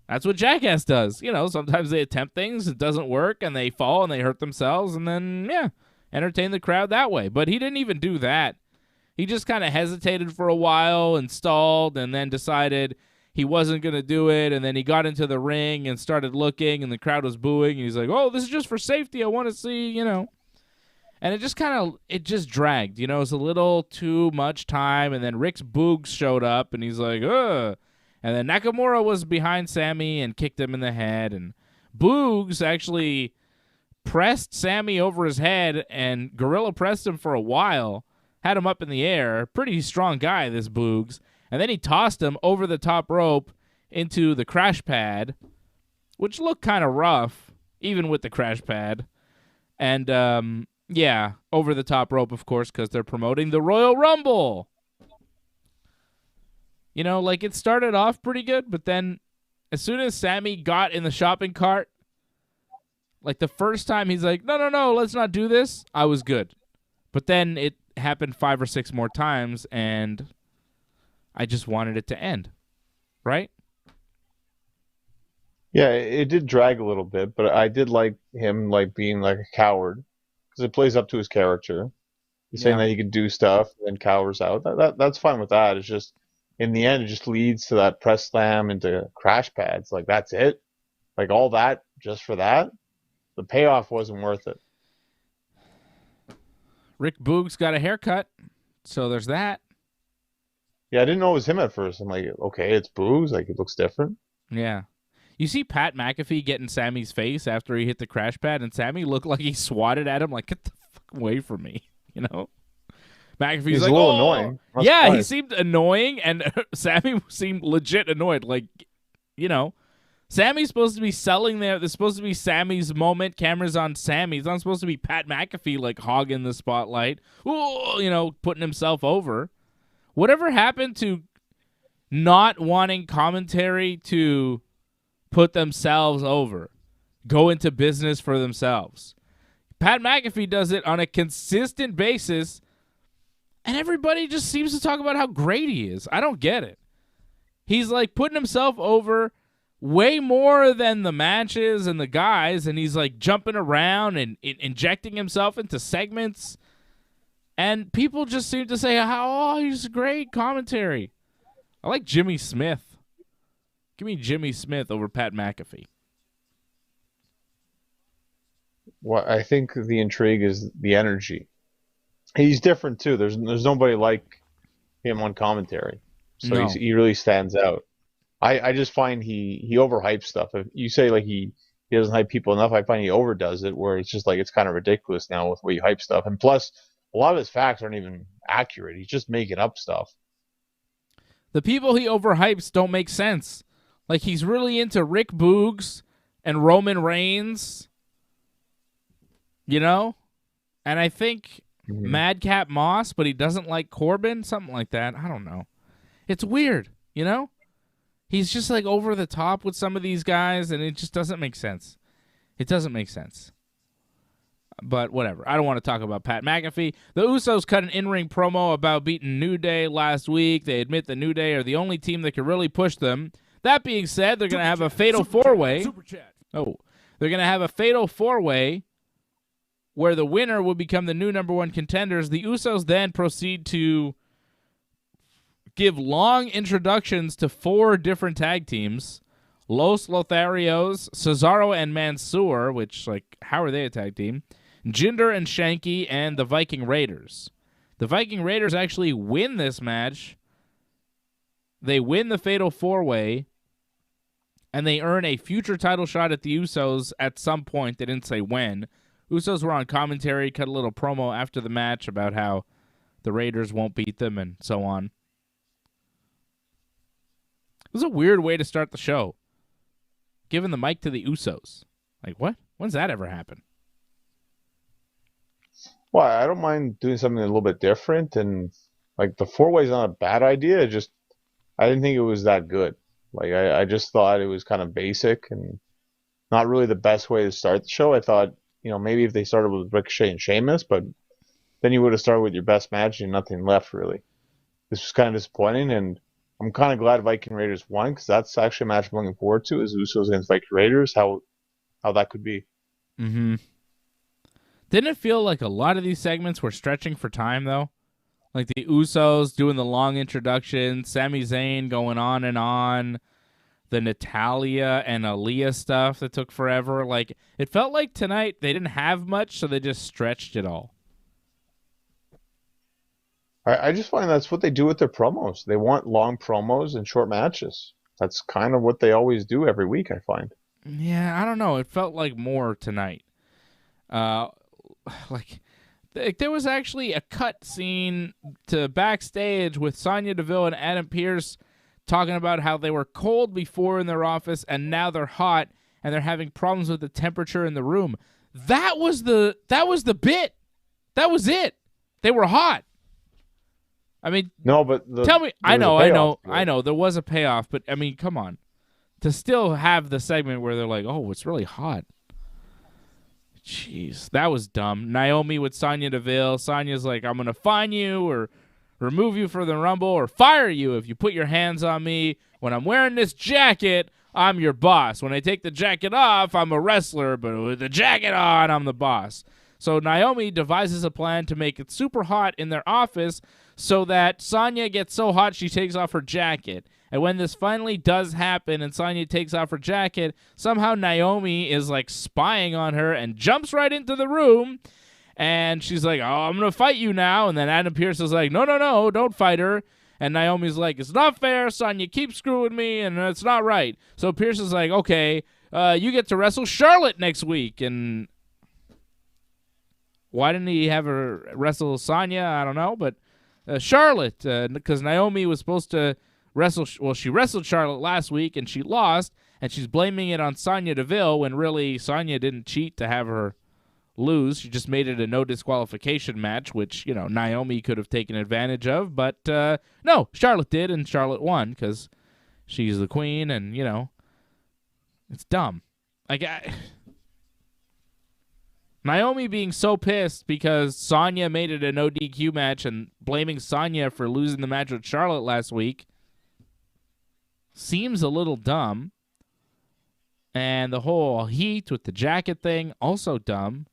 that's what Jackass does. Sometimes they attempt things, it doesn't work, and they fall and they hurt themselves, and then, entertain the crowd that way. But he didn't even do that. He just kind of hesitated for a while and stalled, and then decided he wasn't going to do it, and then he got into the ring and started looking, and the crowd was booing, and he's like, oh, this is just for safety. I want to see, And it just dragged. It was a little too much time, and then Rick's Boogs showed up, and he's like, ugh. And then Nakamura was behind Sammy and kicked him in the head, and Boogs actually pressed Sammy over his head, and Gorilla pressed him for a while, had him up in the air. Pretty strong guy, this Boogs. And then he tossed him over the top rope into the crash pad, which looked kind of rough, even with the crash pad. And, over the top rope, of course, because they're promoting the Royal Rumble. It started off pretty good, but then as soon as Sammy got in the shopping cart, like the first time he's like, no, let's not do this, I was good. But then it happened 5 or 6 more times, and I just wanted it to end, right? Yeah, it did drag a little bit, but I did like him being like a coward because it plays up to his character. He's saying that he could do stuff and then cowers out. That's fine with that. It's just in the end, it just leads to that press slam into crash pads. Like that's it. Like all that just for that. The payoff wasn't worth it. Rick Boogs got a haircut, so there's that. Yeah, I didn't know it was him at first. I'm like, okay, it's Boogs. Like, it looks different. Yeah. You see Pat McAfee get in Sammy's face after he hit the crash pad, and Sammy looked like he swatted at him, like, get the fuck away from me, McAfee's He's like, a little annoying. Yeah, he seemed annoying, and Sammy seemed legit annoyed. Like, Sammy's supposed to be selling there. There's supposed to be Sammy's moment. Camera's on Sammy. It's not supposed to be Pat McAfee, like, hogging the spotlight. Ooh, putting himself over. Whatever happened to not wanting commentary to put themselves over, go into business for themselves? Pat McAfee does it on a consistent basis, and everybody just seems to talk about how great he is. I don't get it. He's like putting himself over way more than the matches and the guys, and he's like jumping around and injecting himself into segments. And people just seem to say, he's great commentary. I like Jimmy Smith. Give me Jimmy Smith over Pat McAfee. Well, I think the intrigue is the energy. He's different, too. There's nobody like him on commentary. So he really stands out. I just find he overhypes stuff. If you say, like, he doesn't hype people enough, I find he overdoes it, where it's just like it's kind of ridiculous now with the way you hype stuff. And plus, a lot of his facts aren't even accurate. He's just making up stuff. The people he overhypes don't make sense. Like, he's really into Rick Boogs and Roman Reigns, and I think Madcap Moss, but he doesn't like Corbin, something like that. I don't know. It's weird, He's just like over the top with some of these guys, and it just doesn't make sense. It doesn't make sense. But whatever. I don't want to talk about Pat McAfee. The Usos cut an in-ring promo about beating New Day last week. They admit the New Day are the only team that can really push them. That being said, they're going to have a fatal four-way. Super chat. Oh, they're going to have a fatal four-way where the winner would become the new number one contenders. The Usos then proceed to give long introductions to 4 different tag teams. Los Lotharios, Cesaro and Mansoor, which, like, how are they a tag team? Jinder and Shanky, and the Viking Raiders. The Viking Raiders actually win this match. They win the Fatal 4-Way, and they earn a future title shot at the Usos at some point. They didn't say when. Usos were on commentary, cut a little promo after the match about how the Raiders won't beat them and so on. It was a weird way to start the show. Giving the mic to the Usos. Like, what? When's that ever happen? Well, I don't mind doing something a little bit different, and like the 4-Way's not a bad idea. I didn't think it was that good. Like I just thought it was kind of basic and not really the best way to start the show. I thought, maybe if they started with Ricochet and Sheamus, but then you would have started with your best match and nothing left really. This was kind of disappointing, and I'm kind of glad Viking Raiders won because that's actually a match I'm looking forward to, is Usos against Viking Raiders, how that could be. Mm-hmm. Didn't it feel like a lot of these segments were stretching for time, though? Like the Usos doing the long introduction, Sami Zayn going on and on, the Natalya and Aaliyah stuff that took forever. Like, it felt like tonight they didn't have much, so they just stretched it all. I just find that's what they do with their promos. They want long promos and short matches. That's kind of what they always do every week, I find. Yeah, I don't know. It felt like more tonight. Like there was actually a cut scene to backstage with Sonya Deville and Adam Pearce talking about how they were cold before in their office and now they're hot and they're having problems with the temperature in the room. That was the bit. That was it. They were hot. I mean, no, but tell me. I know. There was a payoff, but I mean, come on. To still have the segment where they're like, "Oh, it's really hot." Jeez, that was dumb. Naomi with Sonya Deville. Sonya's like, "I'm gonna fine you or remove you from the Rumble or fire you if you put your hands on me. When I'm wearing this jacket, I'm your boss. When I take the jacket off, I'm a wrestler, but with the jacket on, I'm the boss." So Naomi devises a plan to make it super hot in their office so that Sonya gets so hot she takes off her jacket. And when this finally does happen and Sonya takes off her jacket, somehow Naomi is like spying on her and jumps right into the room. And she's like, "Oh, I'm going to fight you now." And then Adam Pearce is like, No, don't fight her. And Naomi's like, "It's not fair. Sonya keeps screwing me and it's not right." So Pearce is like, "Okay, you get to wrestle Charlotte next week." And why didn't he have her wrestle Sonya? I don't know. But Charlotte, because Naomi was supposed to she wrestled Charlotte last week and she lost, and she's blaming it on Sonya Deville when really Sonya didn't cheat to have her lose. She just made it a no disqualification match, which, Naomi could have taken advantage of, but no, Charlotte did, and Charlotte won because she's the queen, and, it's dumb. Like, Naomi being so pissed because Sonya made it a no DQ match and blaming Sonya for losing the match with Charlotte last week seems a little dumb. And the whole heat with the jacket thing, also dumb.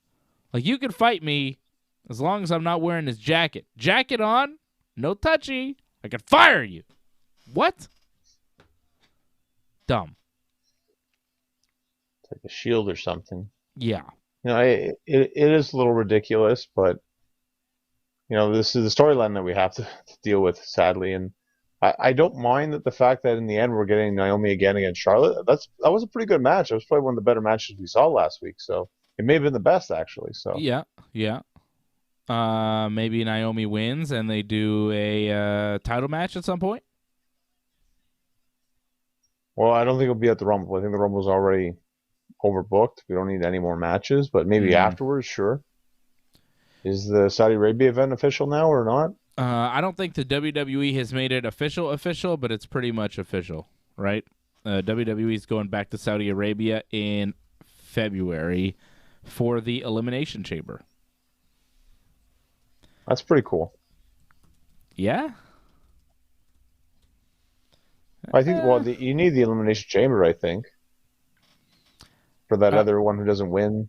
Like, you can fight me as long as I'm not wearing this jacket. Jacket on, no touchy, I can fire you. What? Dumb. It's like a shield or something. Yeah. It is a little ridiculous, but, this is the storyline that we have to deal with, sadly. And I don't mind the fact that in the end we're getting Naomi again against Charlotte. That was a pretty good match. It was probably one of the better matches we saw last week. So it may have been the best, actually. So yeah. Maybe Naomi wins and they do a title match at some point. Well, I don't think it'll be at the Rumble. I think the Rumble's already overbooked. We don't need any more matches, but maybe afterwards, sure. Is the Saudi Arabia event official now or not? I don't think the WWE has made it official, but it's pretty much official, right? WWE is going back to Saudi Arabia in February for the Elimination Chamber. That's pretty cool. Yeah? I think, you need the Elimination Chamber, I think, for that other one who doesn't win.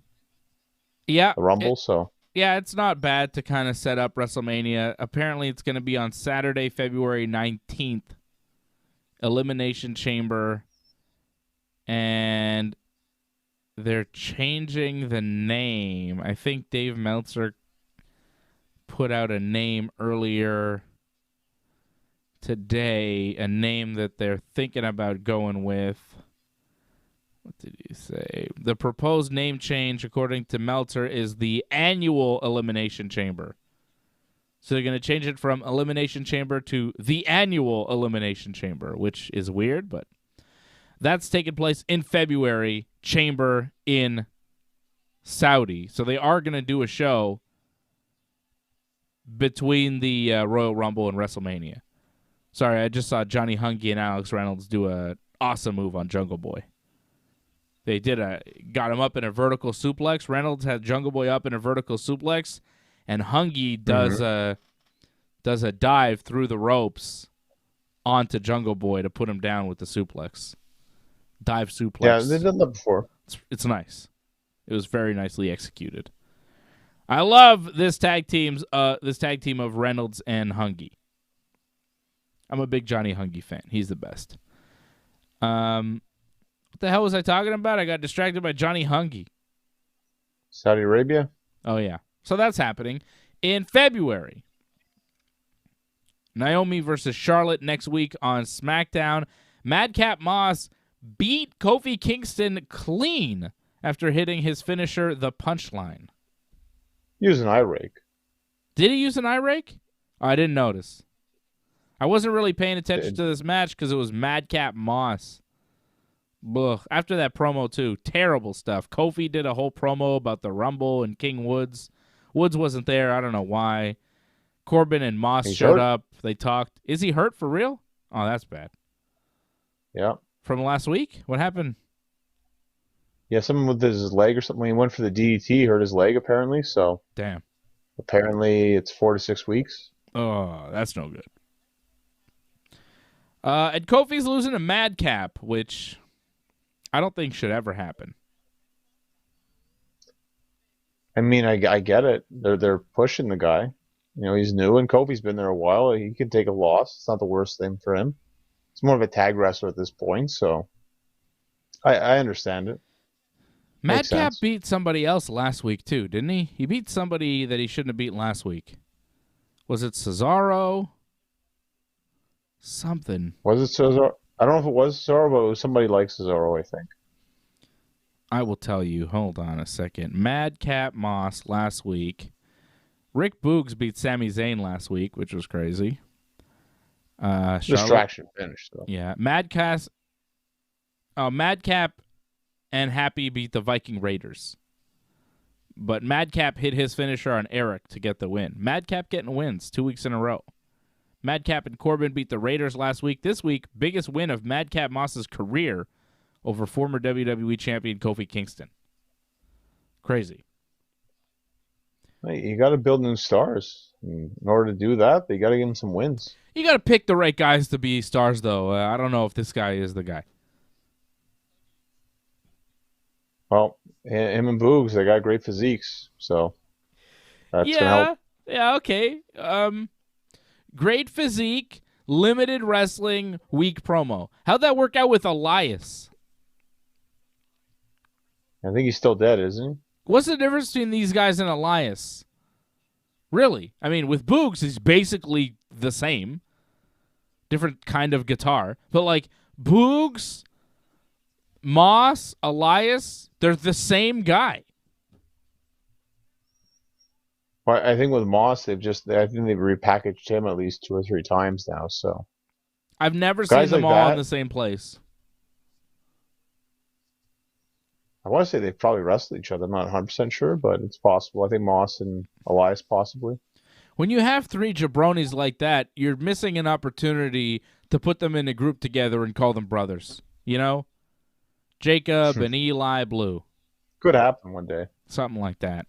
Yeah, the Rumble. So yeah, it's not bad to kind of set up WrestleMania. Apparently, it's going to be on Saturday, February 19th. Elimination Chamber. And they're changing the name. I think Dave Meltzer put out a name earlier today, a name that they're thinking about going with. What did he say? The proposed name change, according to Meltzer, is the annual Elimination Chamber. So they're going to change it from Elimination Chamber to the annual Elimination Chamber, which is weird, but that's taking place in February, Chamber in Saudi. So they are going to do a show between the Royal Rumble and WrestleMania. Sorry, I just saw Johnny Hungy and Alex Reynolds do an awesome move on Jungle Boy. They got him up in a vertical suplex. Reynolds had Jungle Boy up in a vertical suplex, and Hungy does a dive through the ropes onto Jungle Boy to put him down with the suplex. Dive suplex. yeah, they've done that before. It's nice. It was very nicely executed. I love this tag team of Reynolds and Hungy. I'm a big Johnny Hungy fan. He's the best. What the hell was I talking about? I got distracted by Johnny Hungy. Saudi Arabia. Oh, yeah. So that's happening in February. Naomi versus Charlotte next week on SmackDown. Madcap Moss beat Kofi Kingston clean after hitting his finisher, the Punchline. Use an eye rake. Did he use an eye rake? Oh, I didn't notice. I wasn't really paying attention to this match because it was Madcap Moss. Ugh. After that promo, too, terrible stuff. Kofi did a whole promo about the Rumble and King Woods. Woods wasn't there. I don't know why. Corbin and Moss showed up. They talked. Is he hurt for real? Oh, that's bad. Yeah. From last week? What happened? Yeah, something with his leg or something. When he went for the DDT, he hurt his leg apparently. So Damn. apparently it's 4 to 6 weeks. Oh, that's no good. And Kofi's losing to Madcap, which I don't think should ever happen. I mean, I get it. They're pushing the guy. You know, he's new, and Kofi's been there a while. He can take a loss. It's not the worst thing for him. He's more of a tag wrestler at this point, so I understand it. Madcap beat somebody else last week, too, didn't he? He beat somebody that he shouldn't have beaten last week. Was it Cesaro? Something. Was it Cesaro? I don't know if it was Cesaro, but it was somebody like Cesaro, I think. I will tell you. Hold on a second. Madcap Moss last week. Rick Boogs beat Sami Zayn last week, which was crazy. Distraction finish, though. Yeah. Madcap and Happy beat the Viking Raiders. But Madcap hit his finisher on Eric to get the win. Madcap getting wins 2 weeks in a row. Madcap and Corbin beat the Raiders last week. This week, biggest win of Madcap Moss's career over former WWE champion Kofi Kingston. Crazy. Hey, you got to build new stars. In order to do that, they got to give them some wins. You got to pick the right guys to be stars, though. I don't know if this guy is the guy. Well, him and Boogs, they got great physiques, so that's gonna help. Yeah, okay. Great physique, limited wrestling, weak promo. How'd that work out with Elias? I think he's still dead, isn't he? What's the difference between these guys and Elias? Really? I mean, with Boogs, he's basically the same. Different kind of guitar. But, like, Boogs, Moss, Elias, they're the same guy. Well, I think with Moss, I think they've repackaged him at least 2 or 3 times now. So I've never seen them like all that, in the same place. I want to say they've probably wrestled each other. I'm not 100% sure, but it's possible. I think Moss and Elias possibly. When you have 3 jabronis like that, you're missing an opportunity to put them in a group together and call them brothers. You know? Jacob and Eli Blue. Could happen one day. Something like that.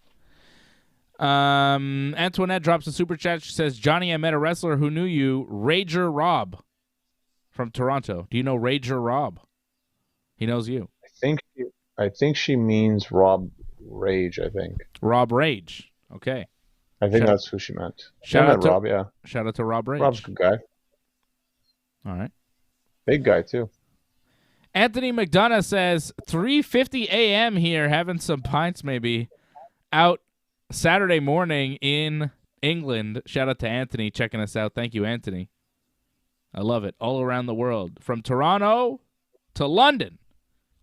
Antoinette drops a super chat. She says, Johnny, I met a wrestler who knew you, Rager Rob from Toronto. Do you know Rager Rob? He knows you. I think she means Rob Rage, I think. Rob Rage. Okay. I think Shout- that's who she meant. Shout out to Rob, yeah. Shout out to Rob Rage. Rob's a good guy. All right. Big guy, too. Anthony McDonough says 3:50 a.m. here, having some pints maybe. Out Saturday morning in England. Shout out to Anthony checking us out. Thank you, Anthony. I love it. All around the world. From Toronto to London.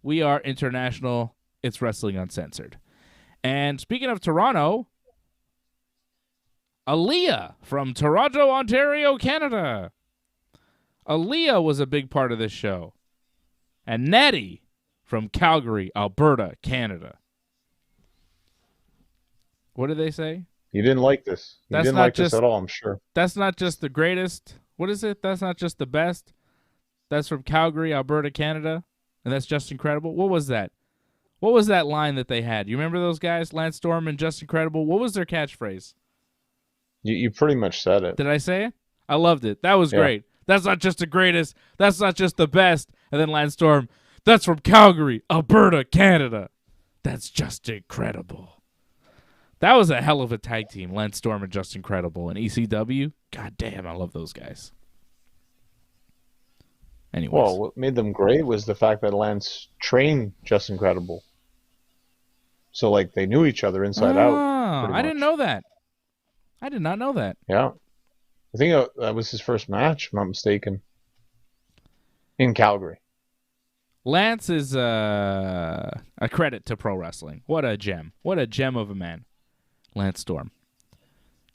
We are international. It's Wrestling Uncensored. And speaking of Toronto, Aaliyah from Toronto, Ontario, Canada. Aaliyah was a big part of this show. And Natty from Calgary, Alberta, Canada. What did they say? You didn't like this. You That's didn't not like just- this at all, I'm sure. That's not just the greatest. What is it? That's not just the best. That's from Calgary, Alberta, Canada. And that's just incredible. What was that? What was that line that they had? You remember those guys, Lance Storm and Just Incredible? What was their catchphrase? You pretty much said it. Did I say it? I loved it. That was Yeah. great. That's not just the greatest. That's not just the best. And then Lance Storm, that's from Calgary, Alberta, Canada. That's just incredible. That was a hell of a tag team, Lance Storm and Just Incredible. And ECW, god damn, I love those guys. Anyways. Well, what made them great was the fact that Lance trained Just Incredible. So, like, they knew each other inside out. I didn't know that. I did not know that. Yeah. I think that was his first match, if I'm not mistaken. In Calgary. Lance is a credit to pro wrestling. What a gem. What a gem of a man. Lance Storm.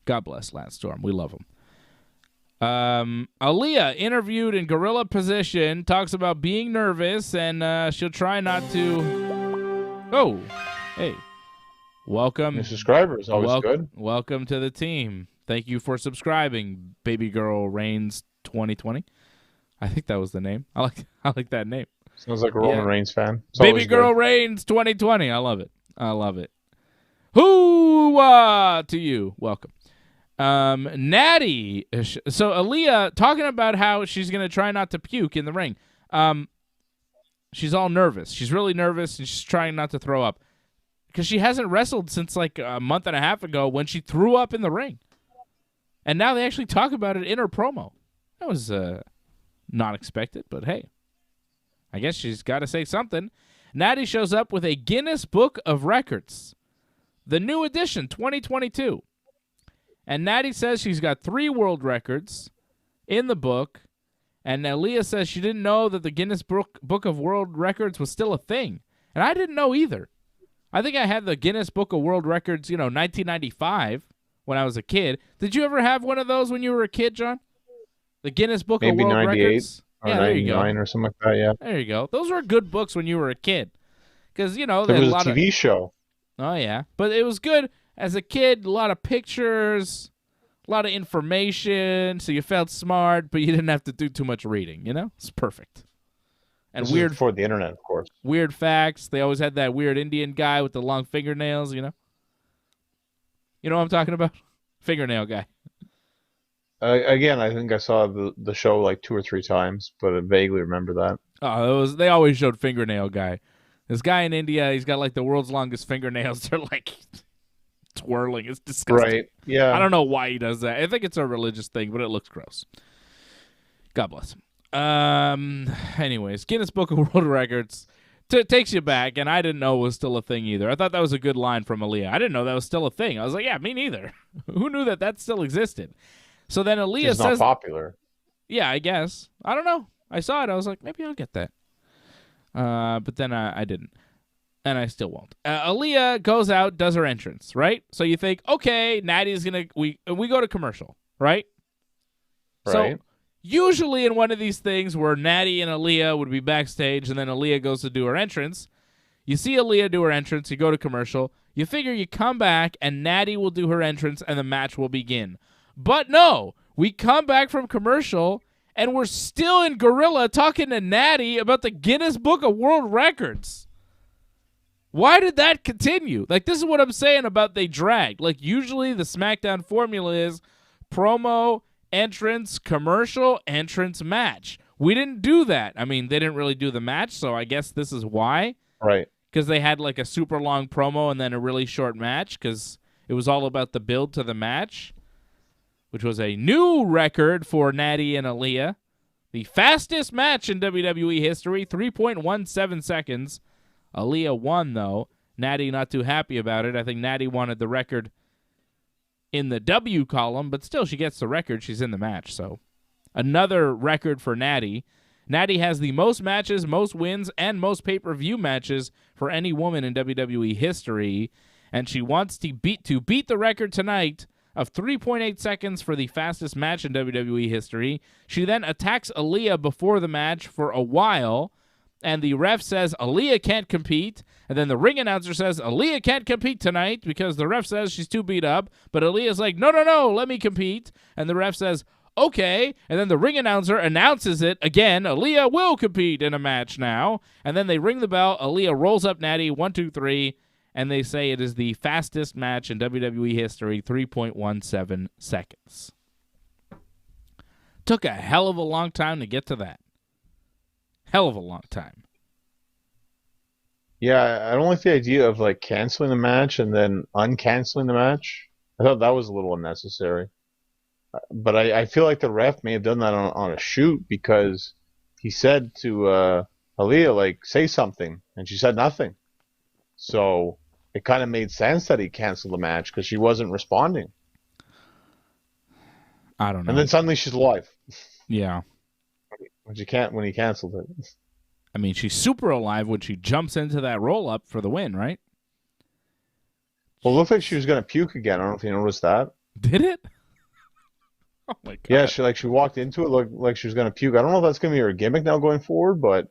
God bless Lance Storm. We love him. Aaliyah, interviewed in gorilla position, talks about being nervous, and she'll try not to... Oh, hey. Welcome. New subscriber is always good. Welcome to the team. Thank you for subscribing, Baby Girl Reigns 2020. I think that was the name. I like that name. Sounds like a Roman Reigns fan. It's Baby always Girl good. Reigns 2020. I love it. I love it. Hoo-ah to you. Welcome. Natty. So Aaliyah talking about how she's going to try not to puke in the ring. She's all nervous. She's really nervous, and she's trying not to throw up. Because she hasn't wrestled since like a month and a half ago when she threw up in the ring. And now they actually talk about it in her promo. That was not expected, but hey. I guess she's got to say something. Natty shows up with a Guinness Book of Records. The new edition, 2022. And Natty says she's got 3 world records in the book. And Aaliyah says she didn't know that the Guinness Book of World Records was still a thing. And I didn't know either. I think I had the Guinness Book of World Records, 1995 when I was a kid. Did you ever have one of those when you were a kid, John? The Guinness Book Maybe of World 98 Records? or Yeah, there you go. 99 or something like that, yeah. There you go. Those were good books when you were a kid. Because, they There had a was a lot TV show. Oh, yeah. But it was good as a kid. A lot of pictures, a lot of information. So you felt smart, but you didn't have to do too much reading, It's perfect. And This is before the internet, of course. weird facts. They always had that weird Indian guy with the long fingernails, You know what I'm talking about? Fingernail guy. Again, I think I saw the show like 2 or 3 times, but I vaguely remember that. Oh, they always showed fingernail guy. This guy in India, he's got like the world's longest fingernails. They're like twirling. It's disgusting. Right, yeah. I don't know why he does that. I think it's a religious thing, but it looks gross. God bless him. Anyways, Guinness Book of World Records takes you back, and I didn't know it was still a thing either. I thought that was a good line from Aaliyah. I didn't know that was still a thing. I was like, yeah, me neither. Who knew that still existed? So then Aaliyah It's says, not popular. yeah, I guess. I don't know. I saw it. I was like, maybe I'll get that. But then I didn't. And I still won't. Aaliyah goes out, does her entrance, right? So you think, okay, Natty's going to... We go to commercial, right? Right. So usually in one of these things where Natty and Aaliyah would be backstage and then Aaliyah goes to do her entrance, you see Aaliyah do her entrance, you go to commercial, you figure you come back and Natty will do her entrance and the match will begin. But no, we come back from commercial and we're still in Gorilla talking to Natty about the Guinness Book of World Records. Why did that continue? Like, this is what I'm saying about they dragged. Like, usually the SmackDown formula is promo, entrance, commercial, entrance, match. We didn't do that. I mean, they didn't really do the match, so I guess this is why. Right. because they had like a super long promo and then a really short match because it was all about the build to the match, which was a new record for Natty and Aaliyah. The fastest match in WWE history, 3.17 seconds. Aaliyah won, though. Natty not too happy about it. I think Natty wanted the record in the W column, but still she gets the record. She's in the match, so another record for Natty. Natty has the most matches, most wins, and most pay-per-view matches for any woman in WWE history, and she wants to beat the record tonight of 3.8 seconds for the fastest match in WWE history. She then attacks Aaliyah before the match for a while, and the ref says Aaliyah can't compete, and then the ring announcer says Aaliyah can't compete tonight because the ref says she's too beat up, but Aaliyah's like, no, let me compete, and the ref says, okay, and then the ring announcer announces it again, Aaliyah will compete in a match now, and then they ring the bell, Aaliyah rolls up Natty, 1, 2, 3, and they say it is the fastest match in WWE history, 3.17 seconds. Took a hell of a long time to get to that. Hell of a long time. Yeah, I don't like the idea of like canceling the match and then uncanceling the match. I thought that was a little unnecessary. But I feel like the ref may have done that on a shoot because he said to Aaliyah, like, say something, and she said nothing. So it kind of made sense that he canceled the match because she wasn't responding. I don't know. And then suddenly she's alive. Yeah. When he canceled it. I mean, she's super alive when she jumps into that roll-up for the win, right? Well, it looked like she was going to puke again. I don't know if you noticed that. Did it? Oh, my God. Yeah, she walked into it, looked like she was going to puke. I don't know if that's going to be her gimmick now going forward, but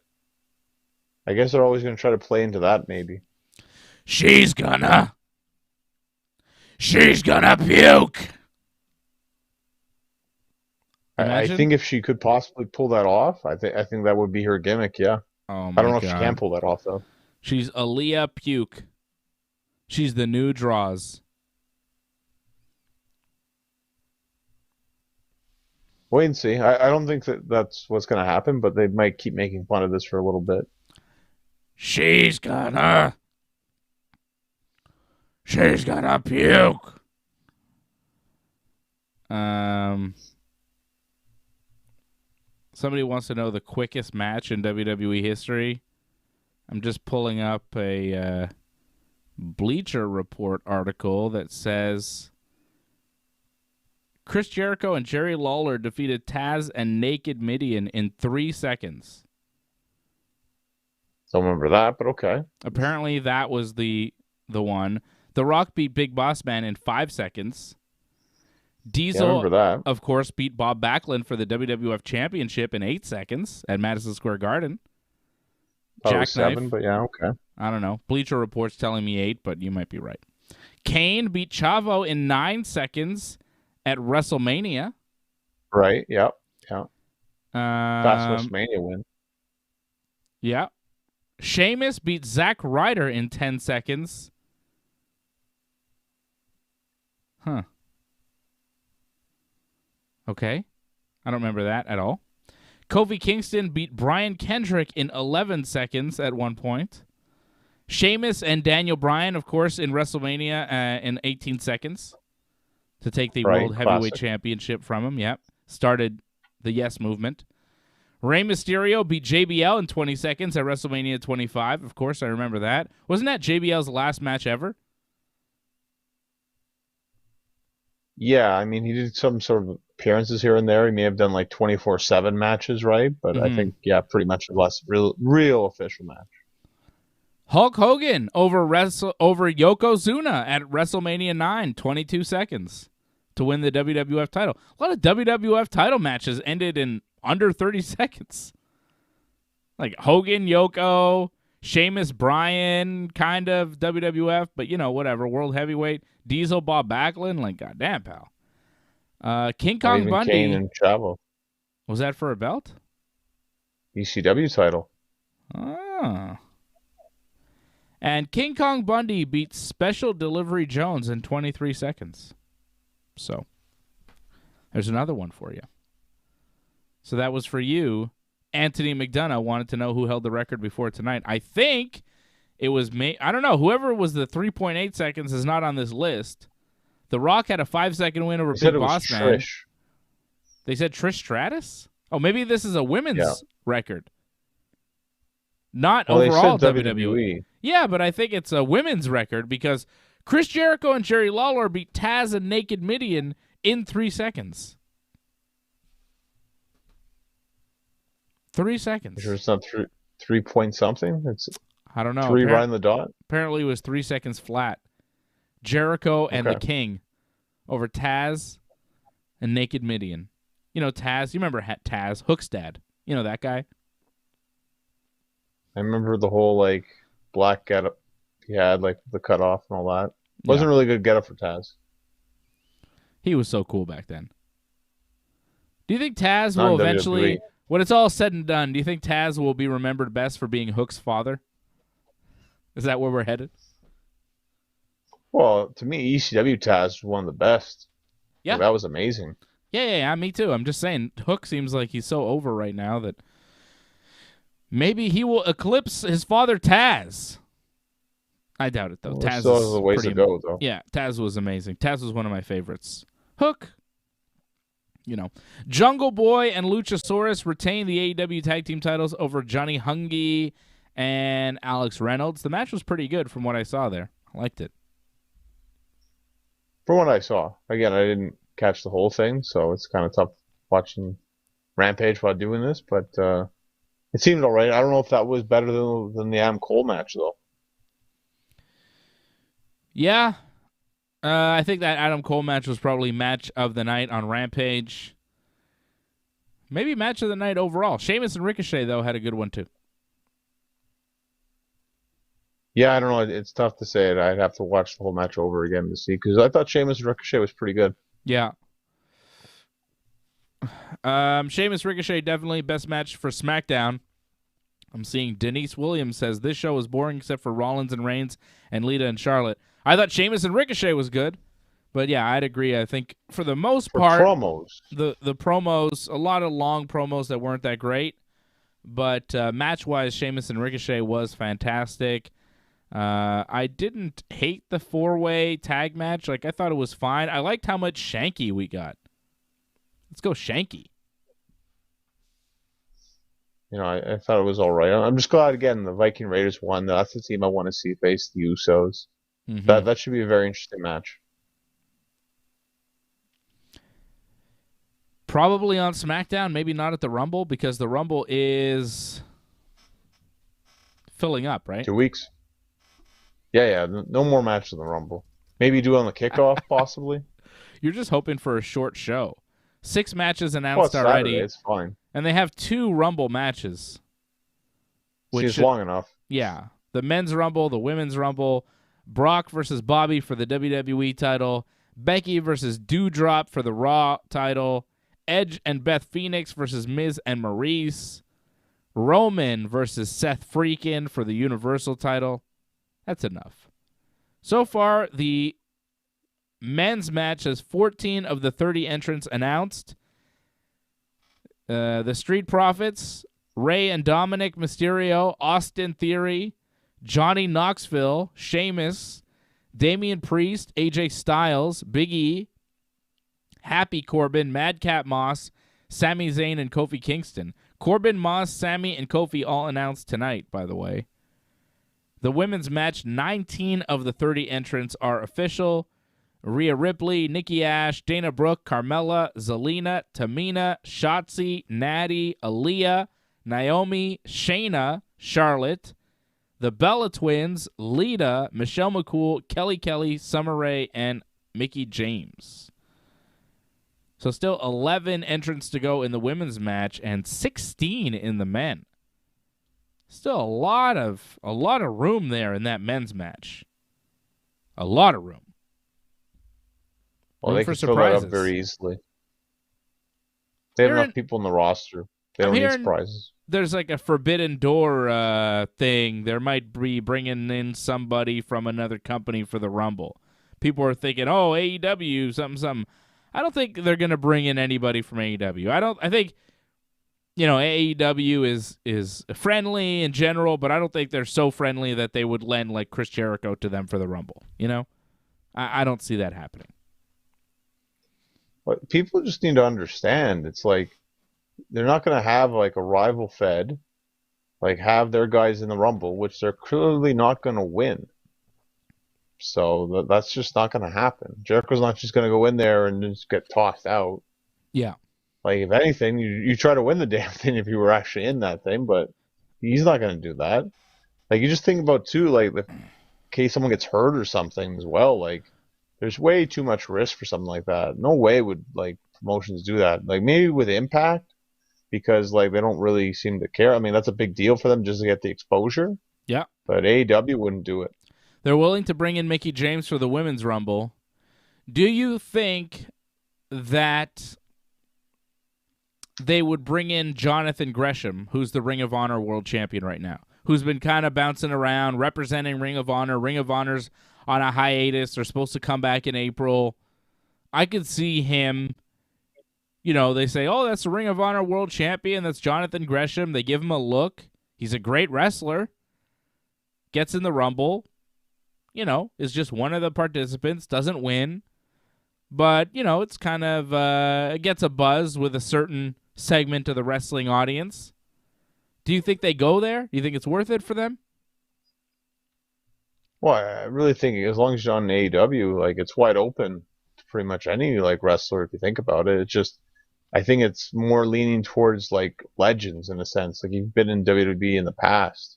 I guess they're always going to try to play into that, maybe. She's gonna puke. I think if she could possibly pull that off, I think that would be her gimmick, yeah. Oh, I don't know my if she God. can pull that off, though. She's Aaliyah Puke. She's the new Draws. Wait and see. I don't think that's what's going to happen, but they might keep making fun of this for a little bit. She's gonna puke. Somebody wants to know the quickest match in WWE history. I'm just pulling up a Bleacher Report article that says Chris Jericho and Jerry Lawler defeated Taz and Naked Midian in 3 seconds. Don't remember that, but okay. Apparently that was the one. The Rock beat Big Boss Man in 5 seconds. Diesel, that. of course, beat Bob Backlund for the WWF Championship in 8 seconds at Madison Square Garden. Probably Jackknife. 7, but yeah, okay. I don't know. Bleacher Report's telling me 8, but you might be right. Kane beat Chavo in 9 seconds at WrestleMania. Right, yep. Fast WrestleMania win. Yeah. Sheamus beat Zack Ryder in 10 seconds. Huh. Okay. I don't remember that at all. Kofi Kingston beat Brian Kendrick in 11 seconds at one point. Sheamus and Daniel Bryan, of course, in WrestleMania in 18 seconds to take the World Heavyweight Championship from him. Yep. Started the Yes Movement. Rey Mysterio beat JBL in 20 seconds at WrestleMania 25. Of course, I remember that. Wasn't that JBL's last match ever? Yeah, I mean, he did some sort of appearances here and there. He may have done like 24/7 matches, right? But I think, yeah, pretty much the last real official match. Hulk Hogan over Yokozuna at WrestleMania 9, 22 seconds to win the WWF title. A lot of WWF title matches ended in under 30 seconds. Like Hogan, Yoko, Sheamus, Bryan, kind of WWF, but whatever. World Heavyweight, Diesel, Bob Backlund, like goddamn, pal. King Kong Bundy. Kane and Chavo. Was that for a belt? ECW title. Ah. And King Kong Bundy beat Special Delivery Jones in 23 seconds. So, there's another one for you. So that was for you. Anthony McDonough wanted to know who held the record before tonight. I think it was I don't know. Whoever was the 3.8 seconds is not on this list. The Rock had a 5-second win over They said Big it was Boss Man. Trish. They said Trish Stratus? Oh, maybe this is a women's record. Not Well, overall they said WWE. Yeah, but I think it's a women's record because Chris Jericho and Jerry Lawler beat Taz and Naked Midian in 3 seconds. 3 seconds. Sure, it's not 3 point something. It's I don't know. 3 right on the dot. Apparently, it was 3 seconds flat. Jericho and the King over Taz and Naked Midian. You know Taz. You remember Taz, Hook's dad. You know that guy. I remember the whole like black getup he had, like the cutoff and all that. Wasn't really good getup for Taz. He was so cool back then. Do you think Taz Not will in eventually, WWE. when it's all said and done, do you think Taz will be remembered best for being Hook's father? Is that where we're headed? Well, to me, ECW Taz was one of the best. Yeah. Like, that was amazing. Yeah, me too. I'm just saying, Hook seems like he's so over right now that maybe he will eclipse his father Taz. I doubt it, though. Well, Taz still is has a ways to go, though. Yeah, Taz was amazing. Taz was one of my favorites. Hook, you know. Jungle Boy and Luchasaurus retain the AEW Tag Team titles over Johnny Hungy and Alex Reynolds. The match was pretty good from what I saw there. I liked it. From what I saw. Again, I didn't catch the whole thing, so it's kind of tough watching Rampage while doing this, but it seemed all right. I don't know if that was better than the Adam Cole match, though. Yeah. I think that Adam Cole match was probably match of the night on Rampage. Maybe match of the night overall. Sheamus and Ricochet, though, had a good one, too. Yeah, I don't know. It's tough to say it. I'd have to watch the whole match over again to see, because I thought Sheamus and Ricochet was pretty good. Yeah. Sheamus Ricochet, definitely best match for SmackDown. I'm seeing Denise Williams says, this show was boring except for Rollins and Reigns and Lita and Charlotte. I thought Sheamus and Ricochet was good. But yeah, I'd agree. I think for the most part, promos. The promos, a lot of long promos that weren't that great. But match-wise, Sheamus and Ricochet was fantastic. I didn't hate the 4-way tag match. Like, I thought it was fine. I liked how much Shanky we got. Let's go Shanky. You know, I thought it was all right. I'm just glad, again, the Viking Raiders won. That's the team I want to see face the Usos. Mm-hmm. That should be a very interesting match. Probably on SmackDown, maybe not at the Rumble, because the Rumble is filling up, right? 2 weeks. Yeah. No more matches in the Rumble. Maybe do it on the kickoff, possibly. You're just hoping for a short show. 6 matches announced Saturday, already. it's fine. And they have 2 Rumble matches. It's long enough. Yeah. The men's Rumble, the women's Rumble, Brock versus Bobby for the WWE title, Becky versus Doudrop for the Raw title, Edge and Beth Phoenix versus Miz and Maurice, Roman versus Seth Freakin for the Universal title. That's enough. So far, the men's match has 14 of the 30 entrants announced. The Street Profits, Rey and Dominic Mysterio, Austin Theory, Johnny Knoxville, Sheamus, Damian Priest, AJ Styles, Big E, Happy Corbin, Madcap Moss, Sami Zayn, and Kofi Kingston. Corbin, Moss, Sami, and Kofi all announced tonight, by the way. The women's match, 19 of the 30 entrants are official. Rhea Ripley, Nikki Ash, Dana Brooke, Carmella, Zelina, Tamina, Shotzi, Natty, Aaliyah, Naomi, Shayna, Charlotte, the Bella Twins, Lita, Michelle McCool, Kelly, Summer Rae, and Mickie James. So still 11 entrants to go in the women's match and 16 in the men. Still a lot of room there in that men's match. A lot of room. Well, they can fill that up very easily. They have enough people in the roster. They don't need surprises. There's like a Forbidden Door thing. There might be bringing in somebody from another company for the Rumble. People are thinking, oh, AEW, something. I don't think they're going to bring in anybody from AEW. I think AEW is friendly in general, but I don't think they're so friendly that they would lend like Chris Jericho to them for the Rumble. I don't see that happening. But people just need to understand. It's like they're not going to have like a rival Fed, like have their guys in the Rumble, which they're clearly not going to win. So that's just not going to happen. Jericho's not just going to go in there and just get tossed out. Yeah. Like, if anything, you try to win the damn thing if you were actually in that thing, but he's not going to do that. Like, you just think about, too, like, in case someone gets hurt or something as well, like, there's way too much risk for something like that. No way would, like, promotions do that. Like, maybe with Impact, because, like, they don't really seem to care. I mean, that's a big deal for them just to get the exposure. Yeah. But AEW wouldn't do it. They're willing to bring in Mickie James for the Women's Rumble. Do you think that they would bring in Jonathan Gresham, who's the Ring of Honor World Champion right now, who's been kind of bouncing around, representing Ring of Honor. Ring of Honor's on a hiatus. They're supposed to come back in April. I could see him, they say, oh, that's the Ring of Honor World Champion. That's Jonathan Gresham. They give him a look. He's a great wrestler. Gets in the Rumble. Is just one of the participants. Doesn't win. But, it's kind of, it gets a buzz with a certain segment of the wrestling audience. Do you think they go there? Do you think it's worth it for them? Well, I really think as long as you're on AEW, like, it's wide open to pretty much any, like, wrestler if you think about it. It's just, I think it's more leaning towards, like, legends in a sense. Like, you've been in WWE in the past.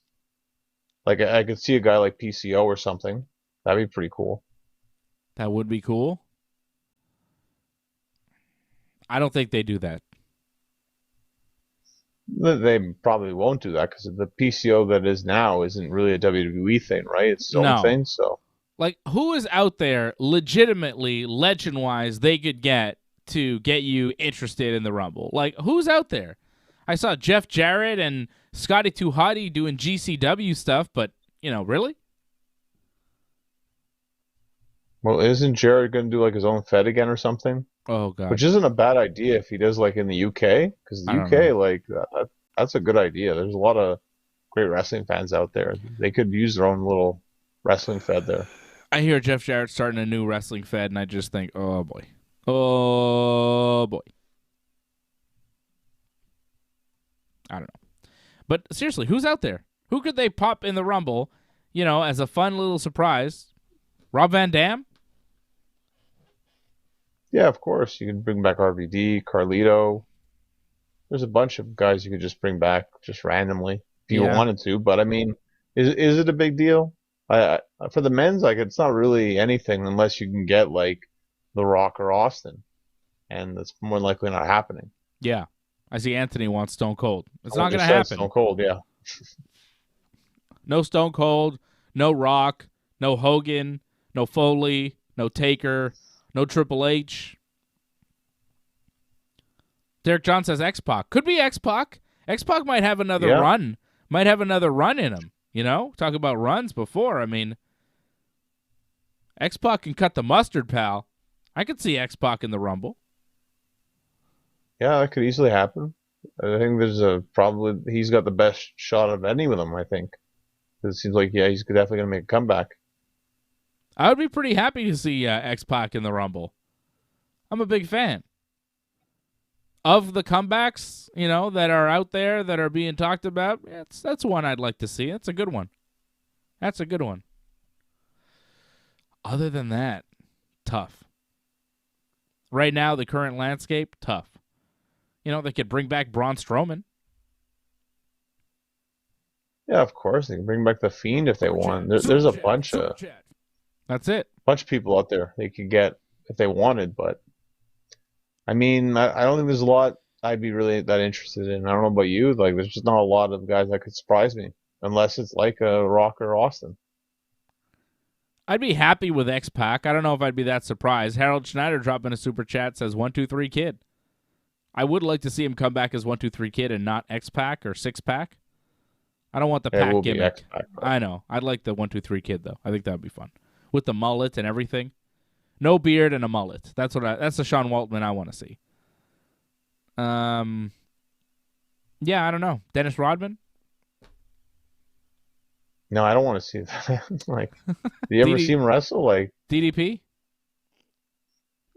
Like, I could see a guy like PCO or something. That'd be pretty cool. That would be cool. I don't think they do that. They probably won't do that because the PCO that is now isn't really a WWE thing, right? It's its own thing, so. Like, who is out there legitimately, legend-wise, they could get to get you interested in the Rumble? Like, who's out there? I saw Jeff Jarrett and Scotty 2 Hotty doing GCW stuff, but, really? Well, isn't Jarrett going to do like his own Fed again or something? Oh, God. Which isn't a bad idea if he does like in the UK, because the UK, like, that's a good idea. There's a lot of great wrestling fans out there. They could use their own little wrestling Fed there. I hear Jeff Jarrett starting a new wrestling Fed, and I just think, oh, boy. Oh, boy. I don't know. But seriously, who's out there? Who could they pop in the Rumble, as a fun little surprise? Rob Van Dam? Yeah, of course. You can bring back RVD, Carlito. There's a bunch of guys you could just bring back just randomly if you wanted to. But, I mean, is it a big deal? For the men's, like, it's not really anything unless you can get, like, The Rock or Austin. And that's more than likely not happening. Yeah. I see Anthony wants Stone Cold. It's not going to happen. Stone Cold, yeah. No Stone Cold, no Rock, no Hogan, no Foley, no Taker, no Triple H. Derek John says X-Pac. Could be X-Pac. X-Pac might have another run. Might have another run in him. Talk about runs before. I mean, X-Pac can cut the mustard, pal. I could see X-Pac in the Rumble. Yeah, that could easily happen. I think he's got the best shot of any of them, I think. It seems like, he's definitely going to make a comeback. I would be pretty happy to see X-Pac in the Rumble. I'm a big fan. Of the comebacks, that are out there that are being talked about, that's one I'd like to see. That's a good one. That's a good one. Other than that, tough. Right now, the current landscape, tough. They could bring back Braun Strowman. Yeah, of course. They can bring back The Fiend if they want. There's a bunch of... That's it. Bunch of people out there they could get if they wanted, but... I mean, I don't think there's a lot I'd be really that interested in. I don't know about you. Like, there's just not a lot of guys that could surprise me. Unless it's like a Rock or Austin. I'd be happy with X-Pac. I don't know if I'd be that surprised. Harold Schneider dropping a super chat says 1-2-3 Kid. I would like to see him come back as 1-2-3 Kid and not X-Pac or 6-Pac. I don't want the pack gimmick. I know. I'd like the 1-2-3 Kid though. I think that would be fun with the mullet and everything. No beard and a mullet. That's the Sean Waltman I want to see. Yeah, I don't know. Dennis Rodman? No, I don't want to see that. Like, do you ever DD see him wrestle? Like, DDP?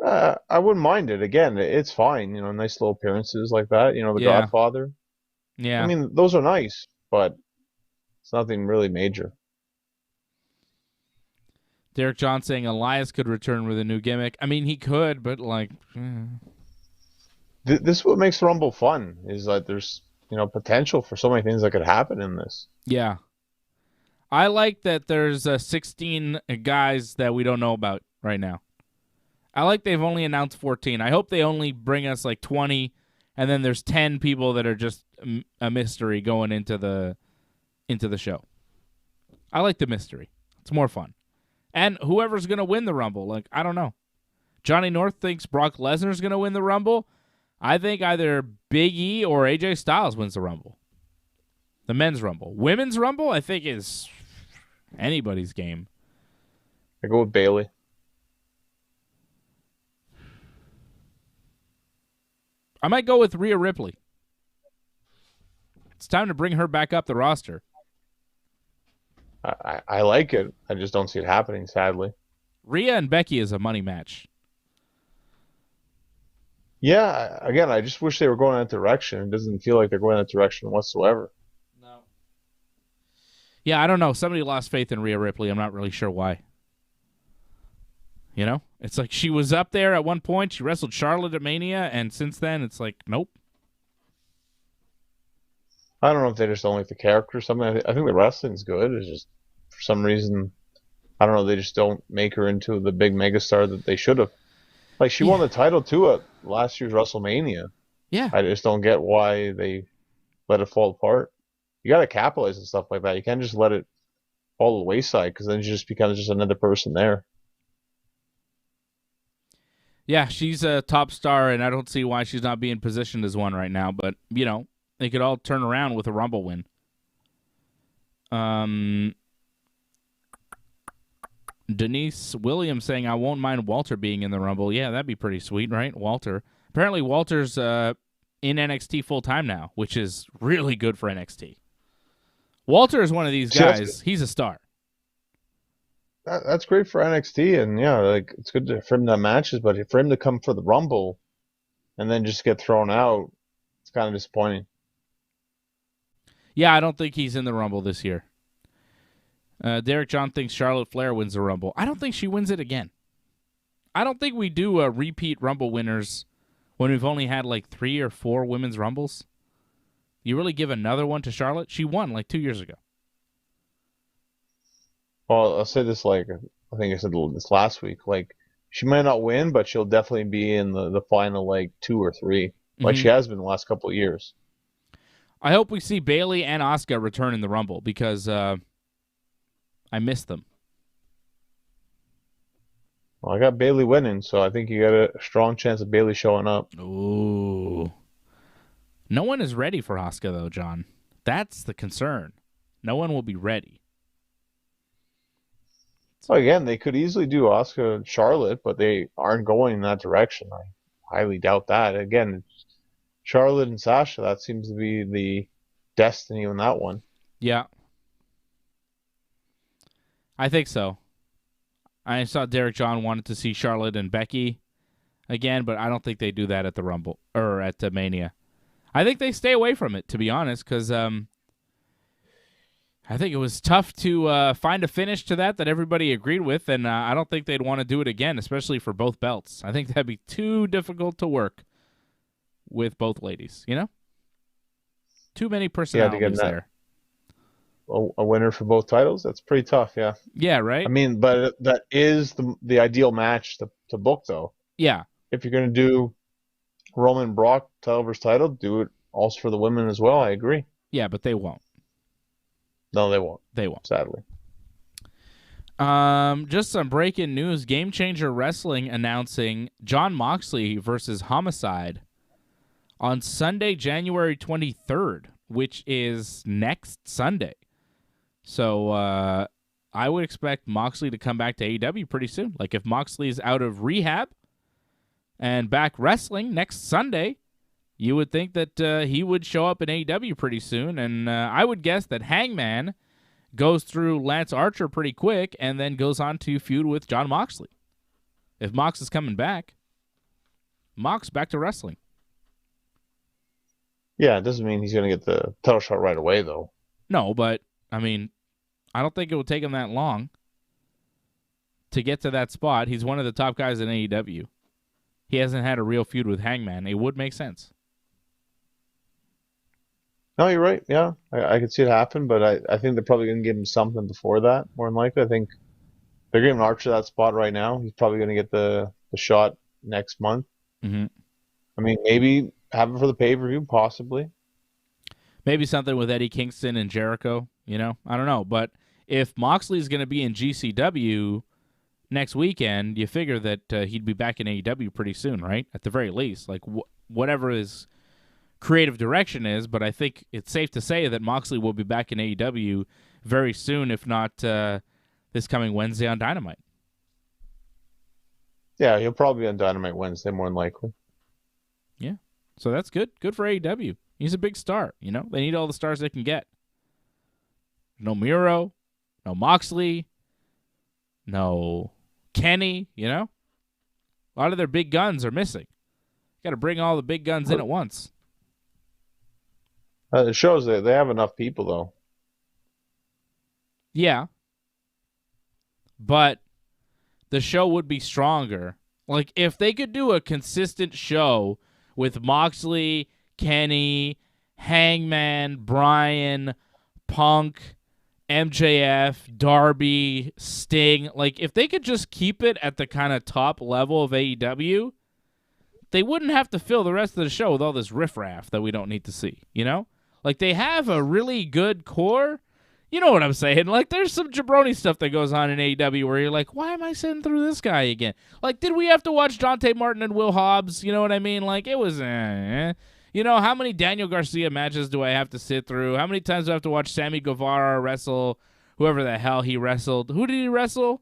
I wouldn't mind it. Again, it's fine. Nice little appearances like that. The Yeah. Godfather. I Yeah. mean, those are nice, but it's nothing really major. Derek John saying Elias could return with a new gimmick. I mean, he could, but like... This is what makes Rumble fun, is that there's, potential for so many things that could happen in this. Yeah. I like that there's 16 guys that we don't know about right now. I like they've only announced 14. I hope they only bring us like 20, and then there's 10 people that are just a mystery going into the show. I like the mystery. It's more fun. And whoever's going to win the Rumble, like, I don't know. Johnny North thinks Brock Lesnar's going to win the Rumble. I think either Big E or AJ Styles wins the Rumble. The men's Rumble. Women's Rumble, I think, is anybody's game. I go with Bayley. I might go with Rhea Ripley. It's time to bring her back up the roster. I like it. I just don't see it happening, sadly. Rhea and Becky is a money match. Yeah, again, I just wish they were going in that direction. It doesn't feel like they're going in that direction whatsoever. No. Yeah, I don't know. Somebody lost faith in Rhea Ripley. I'm not really sure why. It's like she was up there at one point. She wrestled Charlotte at Mania, and since then, it's like, nope. I don't know if they just don't like the character or something. I think the wrestling's good. It's just, for some reason, I don't know, they just don't make her into the big megastar that they should have. Like, she won the title, too, at last year's WrestleMania. Yeah. I just don't get why they let it fall apart. You got to capitalize and stuff like that. You can't just let it fall to the wayside, because then she just becomes just another person there. Yeah, she's a top star, and I don't see why she's not being positioned as one right now. But, they could all turn around with a Rumble win. Denise Williams saying, I won't mind Walter being in the Rumble. Yeah, that'd be pretty sweet, right? Walter. Apparently, Walter's in NXT full-time now, which is really good for NXT. Walter is one of these guys. He's a star. That's great for NXT, and yeah, like, it's good for him to have matches, but for him to come for the Rumble and then just get thrown out, it's kind of disappointing. Yeah, I don't think he's in the Rumble this year. Derek John thinks Charlotte Flair wins the Rumble. I don't think she wins it again. I don't think we do repeat Rumble winners when we've only had like 3 or 4 women's Rumbles. You really give another one to Charlotte? She won like 2 years ago. Well, I'll say this, like, I think I said this last week, like, she might not win, but she'll definitely be in the final, like, 2 or 3, like she has been the last couple of years. I hope we see Bayley and Asuka return in the Rumble, because I miss them. Well, I got Bayley winning, so I think you got a strong chance of Bayley showing up. Ooh. No one is ready for Asuka, though, John. That's the concern. No one will be ready. Well, again, they could easily do Asuka and Charlotte, but they aren't going in that direction. I highly doubt that. Again, Charlotte and Sasha, that seems to be the destiny on that one. Yeah. I think so. I saw Derek John wanted to see Charlotte and Becky again, but I don't think they do that at the Rumble or at the Mania. I think they stay away from it, to be honest, because I think it was tough to find a finish to that everybody agreed with, and I don't think they'd want to do it again, especially for both belts. I think that'd be too difficult to work with both ladies, Too many personalities there. A winner for both titles? That's pretty tough, yeah. Yeah, right? I mean, but that is the ideal match to book, though. Yeah. If you're going to do Roman Brock title versus title, do it also for the women as well. I agree. Yeah, but they won't. No, they won't. They won't. Sadly. Just some breaking news. Game Changer Wrestling announcing Jon Moxley versus Homicide on Sunday, January 23rd, which is next Sunday. So I would expect Moxley to come back to AEW pretty soon. Like, if Moxley's out of rehab and back wrestling next Sunday, You would think that he would show up in AEW pretty soon, and I would guess that Hangman goes through Lance Archer pretty quick and then goes on to feud with Jon Moxley. If Mox is coming back, Mox back to wrestling. Yeah, it doesn't mean he's going to get the title shot right away, though. No, but, I mean, I don't think it will take him that long to get to that spot. He's one of the top guys in AEW. He hasn't had a real feud with Hangman. It would make sense. No, you're right. Yeah, I could see it happen, but I think they're probably going to give him something before that, more than likely. I think they're giving Archer that spot right now. He's probably going to get the shot next month. Mm-hmm. I mean, maybe have it for the pay-per-view, possibly. Maybe something with Eddie Kingston and Jericho, I don't know. But if Moxley's going to be in GCW next weekend, you figure that he'd be back in AEW pretty soon, right? At the very least. Like, whatever his creative direction is, but I think it's safe to say that Moxley will be back in AEW very soon, if not this coming Wednesday on Dynamite. Yeah, he'll probably be on Dynamite Wednesday, more than likely. Yeah, so that's good. Good for AEW. He's a big star, They need all the stars they can get. No Miro, no Moxley, no Kenny, A lot of their big guns are missing. Got to bring all the big guns in at once. It shows that they have enough people, though. Yeah. But the show would be stronger. Like, if they could do a consistent show with Moxley, Kenny, Hangman, Bryan, Punk, MJF, Darby, Sting, like, if they could just keep it at the kind of top level of AEW, they wouldn't have to fill the rest of the show with all this riffraff that we don't need to see, Like, they have a really good core. You know what I'm saying? Like, there's some jabroni stuff that goes on in AEW where you're like, why am I sitting through this guy again? Like, did we have to watch Dante Martin and Will Hobbs? You know what I mean? Like, it was, how many Daniel Garcia matches do I have to sit through? How many times do I have to watch Sammy Guevara wrestle whoever the hell he wrestled? Who did he wrestle?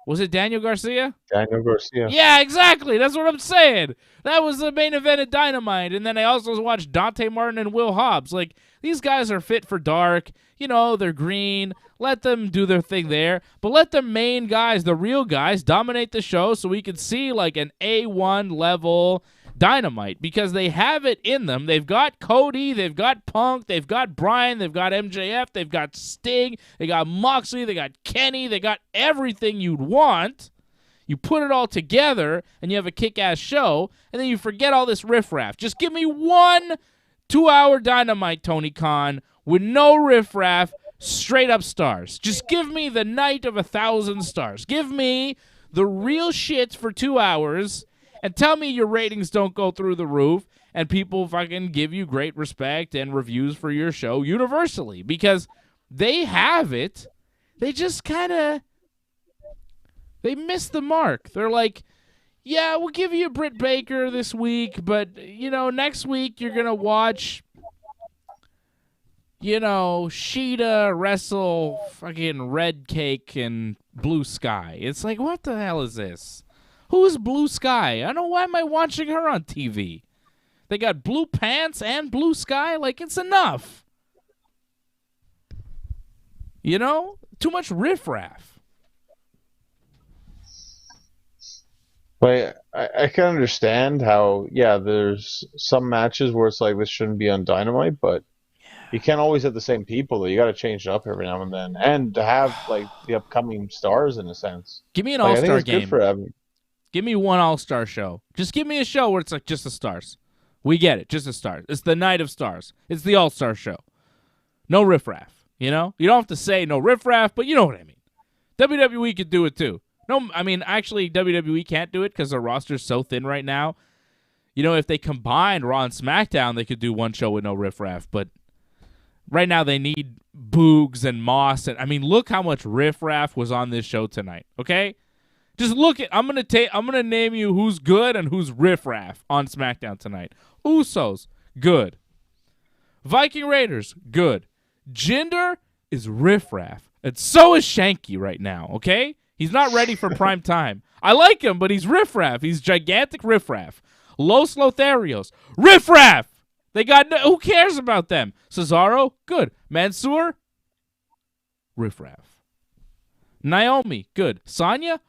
Was it Daniel Garcia? Daniel Garcia. Yeah, exactly. That's what I'm saying. That was the main event at Dynamite. And then I also watched Dante Martin and Will Hobbs. Like, these guys are fit for dark. They're green. Let them do their thing there. But let the main guys, the real guys, dominate the show so we can see, like, an A1 level Dynamite. Because they have it in them. They've got Cody. They've got Punk. They've got Bryan. They've got MJF. They've got Sting. They got Moxley. They got Kenny. They got everything you'd want. You put it all together, and you have a kick-ass show, and then you forget all this riffraff. Just give me 1 2-hour Dynamite, Tony Khan, with no riffraff, straight-up stars. Just give me the night of 1,000 stars. Give me the real shit for 2 hours, and tell me your ratings don't go through the roof, and people fucking give you great respect and reviews for your show universally, because they have it. They just kind of... They miss the mark. They're like, yeah, we'll give you Britt Baker this week, but, next week you're going to watch, Sheeta wrestle fucking Red Cake and Blue Sky. It's like, what the hell is this? Who's Blue Sky? I don't know, why am I watching her on TV? They got blue pants and Blue Sky? Like, it's enough. Too much riffraff. But I can understand how, there's some matches where it's like this shouldn't be on Dynamite, but you can't always have the same people, though. You got to change it up every now and then. And to have, like, the upcoming stars, in a sense. Give me an all-star game. Good for having... Give me one all-star show. Just give me a show where it's like just the stars. We get it, just the stars. It's the night of stars. It's the all-star show. No riffraff, You don't have to say no riffraff, but you know what I mean. WWE could do it, too. No, I mean, actually, WWE can't do it because their roster's so thin right now. If they combined Raw and SmackDown, they could do one show with no riffraff. But right now, they need Boogs and Moss. And I mean, look how much riffraff was on this show tonight. Okay, just look at. I'm gonna name you who's good and who's riffraff on SmackDown tonight. Usos, good. Viking Raiders, good. Jinder is riffraff, and so is Shanky right now. Okay. He's not ready for prime time. I like him, but he's riffraff. He's gigantic riffraff. Los Lotharios, riffraff. They got who cares about them? Cesaro, good. Mansoor, riffraff. Naomi, good. Sonya,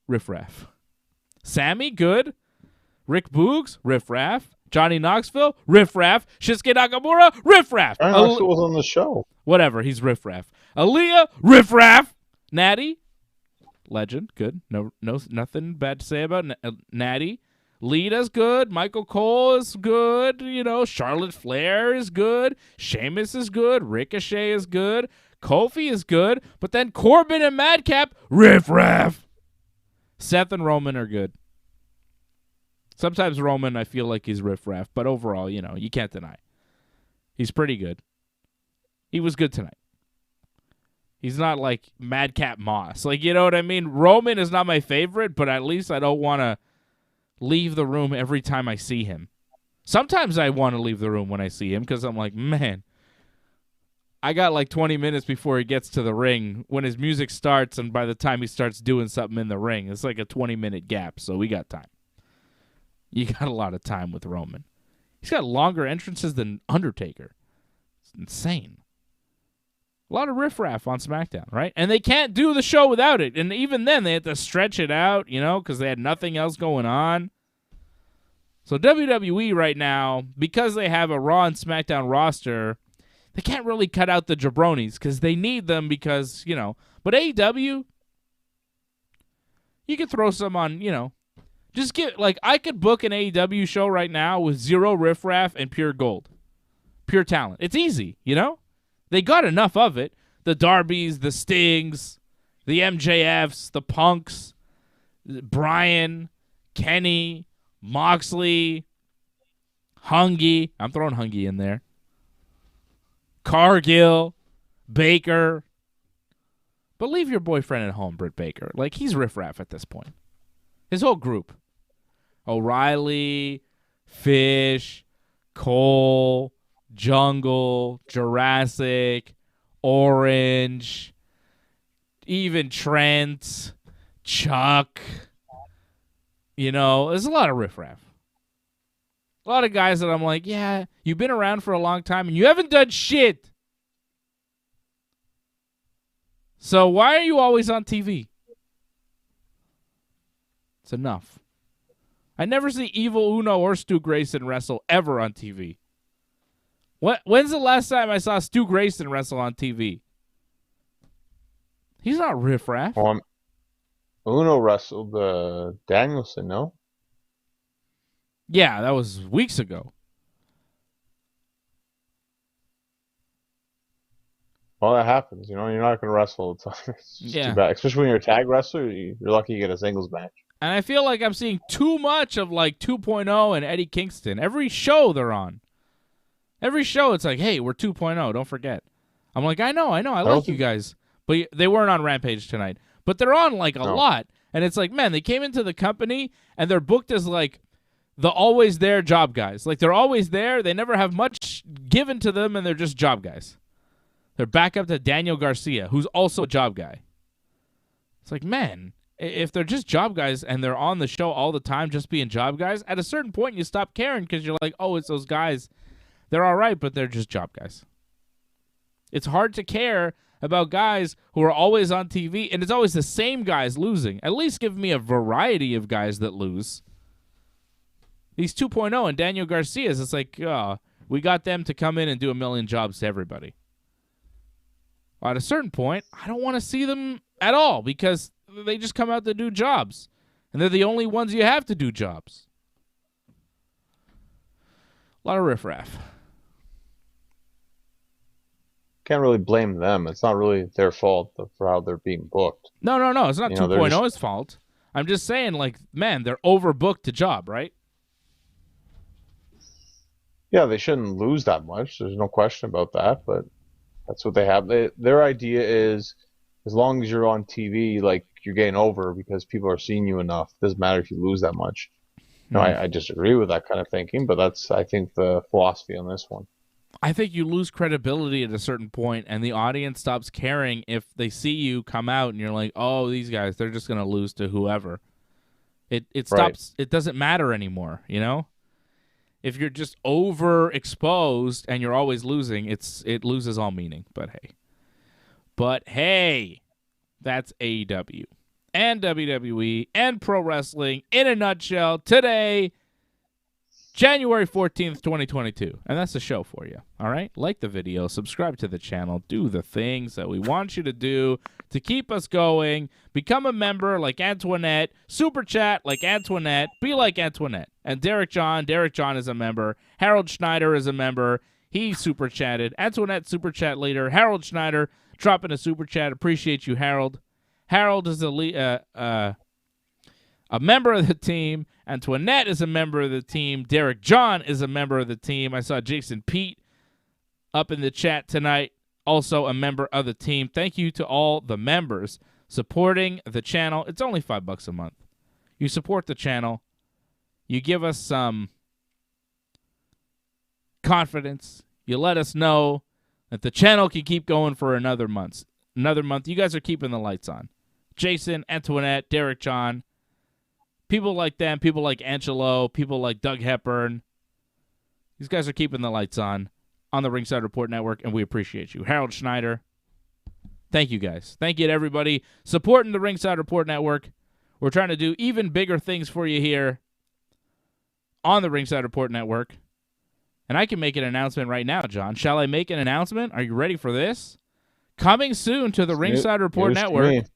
riffraff. Sammy, good. Rick Boogs, riffraff. Johnny Knoxville, riffraff. Shinsuke Nakamura, riffraff. Johnny Knoxville was on the show. Whatever, he's riffraff. Aaliyah, riffraff. Natty, legend, good. No, nothing bad to say about Natty. Lita's good. Michael Cole is good. Charlotte Flair is good. Sheamus is good. Ricochet is good. Kofi is good. But then Corbin and Madcap, riffraff. Seth and Roman are good. Sometimes Roman, I feel like he's riffraff, but overall, you can't deny. He's pretty good. He was good tonight. He's not like Madcap Moss. Like, you know what I mean? Roman is not my favorite, but at least I don't want to leave the room every time I see him. Sometimes I want to leave the room when I see him because I'm like, man, I got like 20 minutes before he gets to the ring when his music starts, and by the time he starts doing something in the ring, it's like a 20-minute gap, so we got time. You got a lot of time with Roman. He's got longer entrances than Undertaker. It's insane. A lot of riffraff on SmackDown, right? And they can't do the show without it. And even then, they had to stretch it out, because they had nothing else going on. So WWE right now, because they have a Raw and SmackDown roster, they can't really cut out the jabronis because they need them because, But AEW, you could throw some on, Just get, I could book an AEW show right now with zero riffraff and pure gold. Pure talent. It's easy, They got enough of it. The Darbys, the Stings, the MJFs, the Punks, Bryan, Kenny, Moxley, Hungy. I'm throwing Hungy in there. Cargill, Baker. But leave your boyfriend at home, Britt Baker. He's riffraff at this point. His whole group. O'Reilly, Fish, Cole, Jungle, Jurassic, Orange, even Trent, Chuck. There's a lot of riffraff. A lot of guys that I'm like, yeah, you've been around for a long time and you haven't done shit. So why are you always on TV? It's enough. I never see Evil Uno or Stu Grayson wrestle ever on TV. When's the last time I saw Stu Grayson wrestle on TV? He's not riffraff. Uno wrestled Danielson, no? Yeah, that was weeks ago. Well, that happens. You're not going to wrestle all the time. It's just too bad. Especially when you're a tag wrestler, you're lucky you get a singles match. And I feel like I'm seeing too much of 2.0 and Eddie Kingston. Every show they're on. Every show it's like, hey, we're 2.0, don't forget. I'm like, I know, I like you guys. But they weren't on Rampage tonight. But they're on a lot. And it's like, man, they came into the company and they're booked as the always there job guys. They're always there. They never have much given to them and they're just job guys. They're back up to Daniel Garcia, who's also a job guy. It's like, man, if they're just job guys and they're on the show all the time just being job guys, at a certain point you stop caring because you're like, oh, it's those guys. They're all right, but they're just job guys. It's hard to care about guys who are always on TV, and it's always the same guys losing. At least give me a variety of guys that lose. These 2.0 and Daniel Garcia's, it's like, we got them to come in and do a million jobs to everybody. Well, at a certain point, I don't want to see them at all because they just come out to do jobs. And they're the only ones you have to do jobs. A lot of riffraff. Can't really blame them. It's not really their fault for how they're being booked. No. It's not 2.0's fault. I'm just saying, man, they're overbooked to job, right? Yeah, they shouldn't lose that much. There's no question about that, but that's what they have. Their idea is, as long as you're on TV, you're getting over because people are seeing you enough. It doesn't matter if you lose that much. No, I disagree with that kind of thinking, but that's, I think, the philosophy on this one. I think you lose credibility at a certain point, and the audience stops caring if they see you come out and you're like, oh, these guys, they're just going to lose to whoever. It stops. It doesn't matter anymore, you know? If you're just overexposed and you're always losing, it loses all meaning. But hey, that's AEW and WWE and pro wrestling in a nutshell today, January 14th, 2022. And that's the show for you, all right? Like the video, subscribe to the channel, do the things that we want you to do to keep us going. Become a member like Antoinette, super chat like Antoinette, be like Antoinette. And Derek John is a member. Harold Schneider is a member. He super chatted. Antoinette super chat leader. Harold Schneider dropping a super chat. Appreciate you, Harold. Harold is a member of the team. Antoinette is a member of the team. Derek John is a member of the team. I saw Jason Pete up in the chat tonight, also a member of the team. Thank you to all the members supporting the channel. It's only $5 a month. You support the channel. You give us some confidence. You let us know that the channel can keep going for another month. You guys are keeping the lights on. Jason, Antoinette, Derek John, people like them, people like Angelo, people like Doug Hepburn. These guys are keeping the lights on the Ringside Report Network, and we appreciate you. Harold Schneider, thank you guys. Thank you to everybody supporting the Ringside Report Network. We're trying to do even bigger things for you here on the Ringside Report Network. And I can make an announcement right now, John. Shall I make an announcement? Are you ready for this? Coming soon to the Ringside Report Network.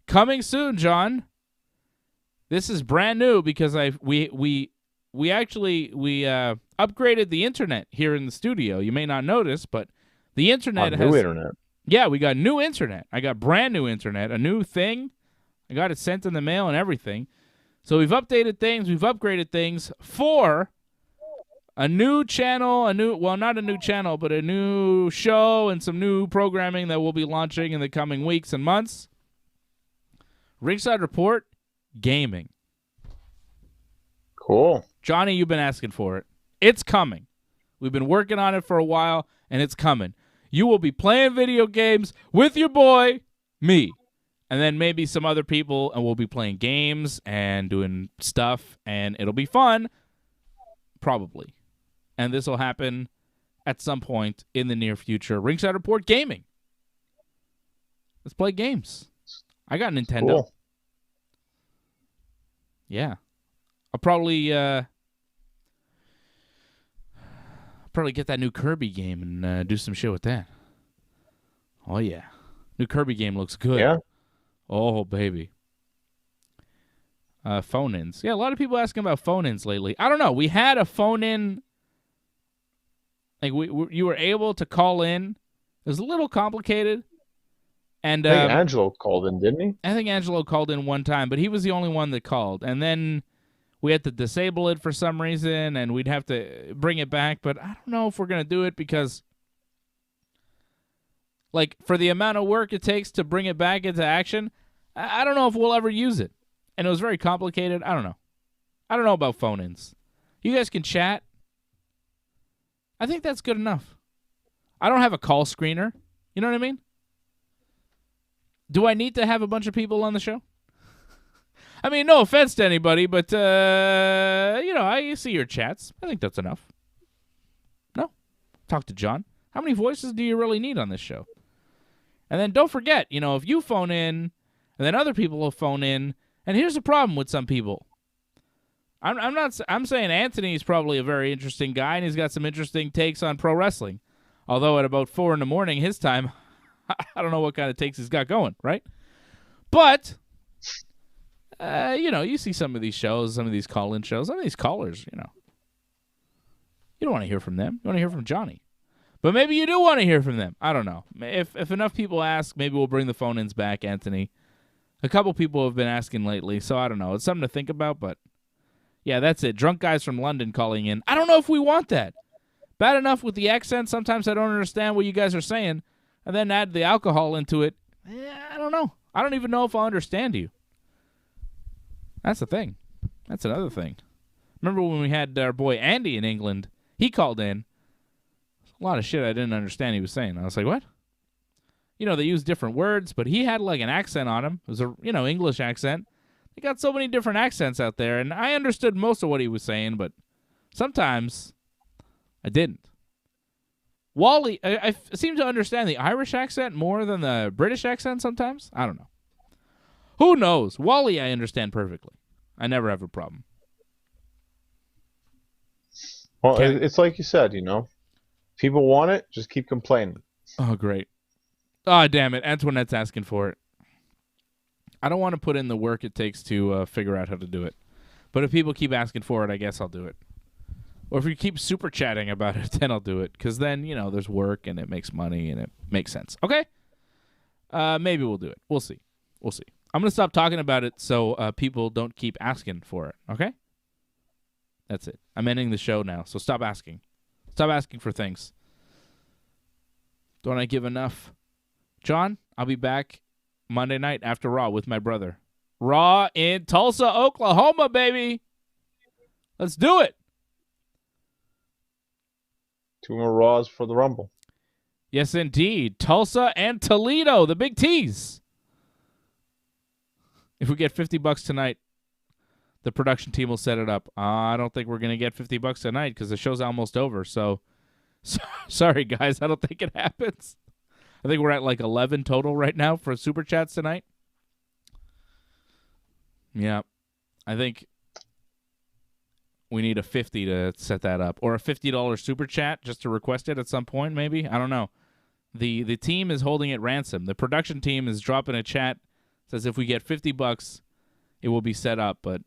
Coming soon, John. This is brand new because we upgraded the internet here in the studio. You may not notice, but the internet has new internet. Yeah, we got new internet. I got brand new internet, a new thing. I got it sent in the mail and everything. So we've updated things, we've upgraded things for a new channel, not a new channel, but a new show and some new programming that we'll be launching in the coming weeks and months. Ringside Report Gaming. Cool. Johnny, you've been asking for it. It's coming. We've been working on it for a while, and it's coming. You will be playing video games with your boy, me, and then maybe some other people, and we'll be playing games and doing stuff, and it'll be fun, probably. And this will happen at some point in the near future. Ringside Report Gaming. Let's play games. I got Nintendo. Cool. Yeah. I'll probably get that new Kirby game and do some shit with that. Oh, yeah. New Kirby game looks good. Yeah? Oh, baby. Phone-ins. Yeah, a lot of people asking about phone-ins lately. I don't know. We had a phone-in. Like, you were able to call in. It was a little complicated. And I think Angelo called in, didn't he? I think Angelo called in one time, but he was the only one that called. And then we had to disable it for some reason, and we'd have to bring it back. But I don't know if we're going to do it because, like, for the amount of work it takes to bring it back into action, I don't know if we'll ever use it. And it was very complicated. I don't know. I don't know about phone-ins. You guys can chat. I think that's good enough. I don't have a call screener. You know what I mean? Do I need to have a bunch of people on the show? I mean, no offense to anybody, but, I see your chats. I think that's enough. No? Talk to John. How many voices do you really need on this show? And then don't forget, if you phone in, and then other people will phone in, and here's the problem with some people. I'm saying Anthony's probably a very interesting guy, and he's got some interesting takes on pro wrestling. Although at about 4 a.m. his time, I don't know what kind of takes he's got going, right? But, you see some of these shows, some of these call-in shows, some of these callers, you don't want to hear from them. You want to hear from Johnny. But maybe you do want to hear from them. I don't know. If enough people ask, maybe we'll bring the phone-ins back, Anthony. A couple people have been asking lately, so I don't know. It's something to think about, but yeah, that's it. Drunk guys from London calling in. I don't know if we want that. Bad enough with the accent. Sometimes I don't understand what you guys are saying. And then add the alcohol into it. I don't know. I don't even know if I'll understand you. That's the thing. That's another thing. Remember when we had our boy Andy in England? He called in. A lot of shit I didn't understand he was saying. I was like, what? They use different words, but he had like an accent on him. It was a, English accent They got so many different accents out there, and I understood most of what he was saying, but sometimes I didn't. Wally, I seem to understand the Irish accent more than the British accent sometimes. I don't know. Who knows? Wally, I understand perfectly. I never have a problem. Well, it's like you said, people want it, just keep complaining. Oh, great. Oh, damn it. Antoinette's asking for it. I don't want to put in the work it takes to figure out how to do it. But if people keep asking for it, I guess I'll do it. Or if you keep super chatting about it, then I'll do it. Because then, there's work and it makes money and it makes sense. Okay? Maybe we'll do it. We'll see. I'm going to stop talking about it so people don't keep asking for it. Okay? That's it. I'm ending the show now, so stop asking. Stop asking for things. Don't I give enough? John, I'll be back Monday night after Raw with my brother. Raw in Tulsa, Oklahoma, baby. Let's do it. 2 more Raws for the Rumble. Yes, indeed. Tulsa and Toledo, the big T's. If we get $50 tonight, the production team will set it up. I don't think we're going to get $50 tonight because the show's almost over. So, sorry, guys. I don't think it happens. I think we're at like 11 total right now for Super Chats tonight. Yeah. I think we need a 50 to set that up. Or a $50 Super Chat just to request it at some point, maybe. I don't know. The team is holding it ransom. The production team is dropping a chat. Says if we get $50, it will be set up. But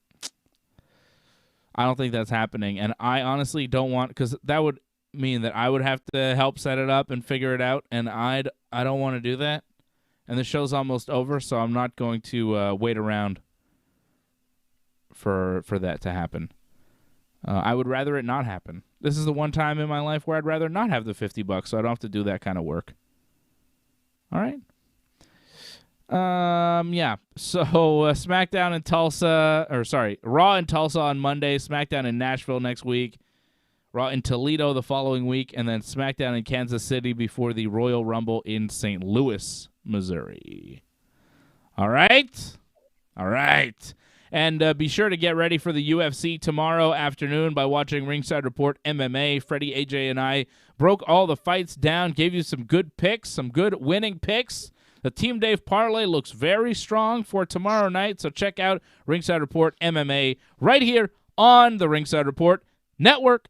I don't think that's happening. And I honestly don't want, because that would mean that I would have to help set it up and figure it out. And I don't want to do that. And the show's almost over, so I'm not going to wait around for that to happen. I would rather it not happen. This is the one time in my life where I'd rather not have the $50, so I don't have to do that kind of work. All right. Yeah. So SmackDown in Tulsa, Raw in Tulsa on Monday, SmackDown in Nashville next week, Raw in Toledo the following week, and then SmackDown in Kansas City before the Royal Rumble in St. Louis, Missouri. All right. And be sure to get ready for the UFC tomorrow afternoon by watching Ringside Report MMA. Freddie, AJ, and I broke all the fights down, gave you some good picks, some good winning picks. The Team Dave parlay looks very strong for tomorrow night, so check out Ringside Report MMA right here on the Ringside Report Network.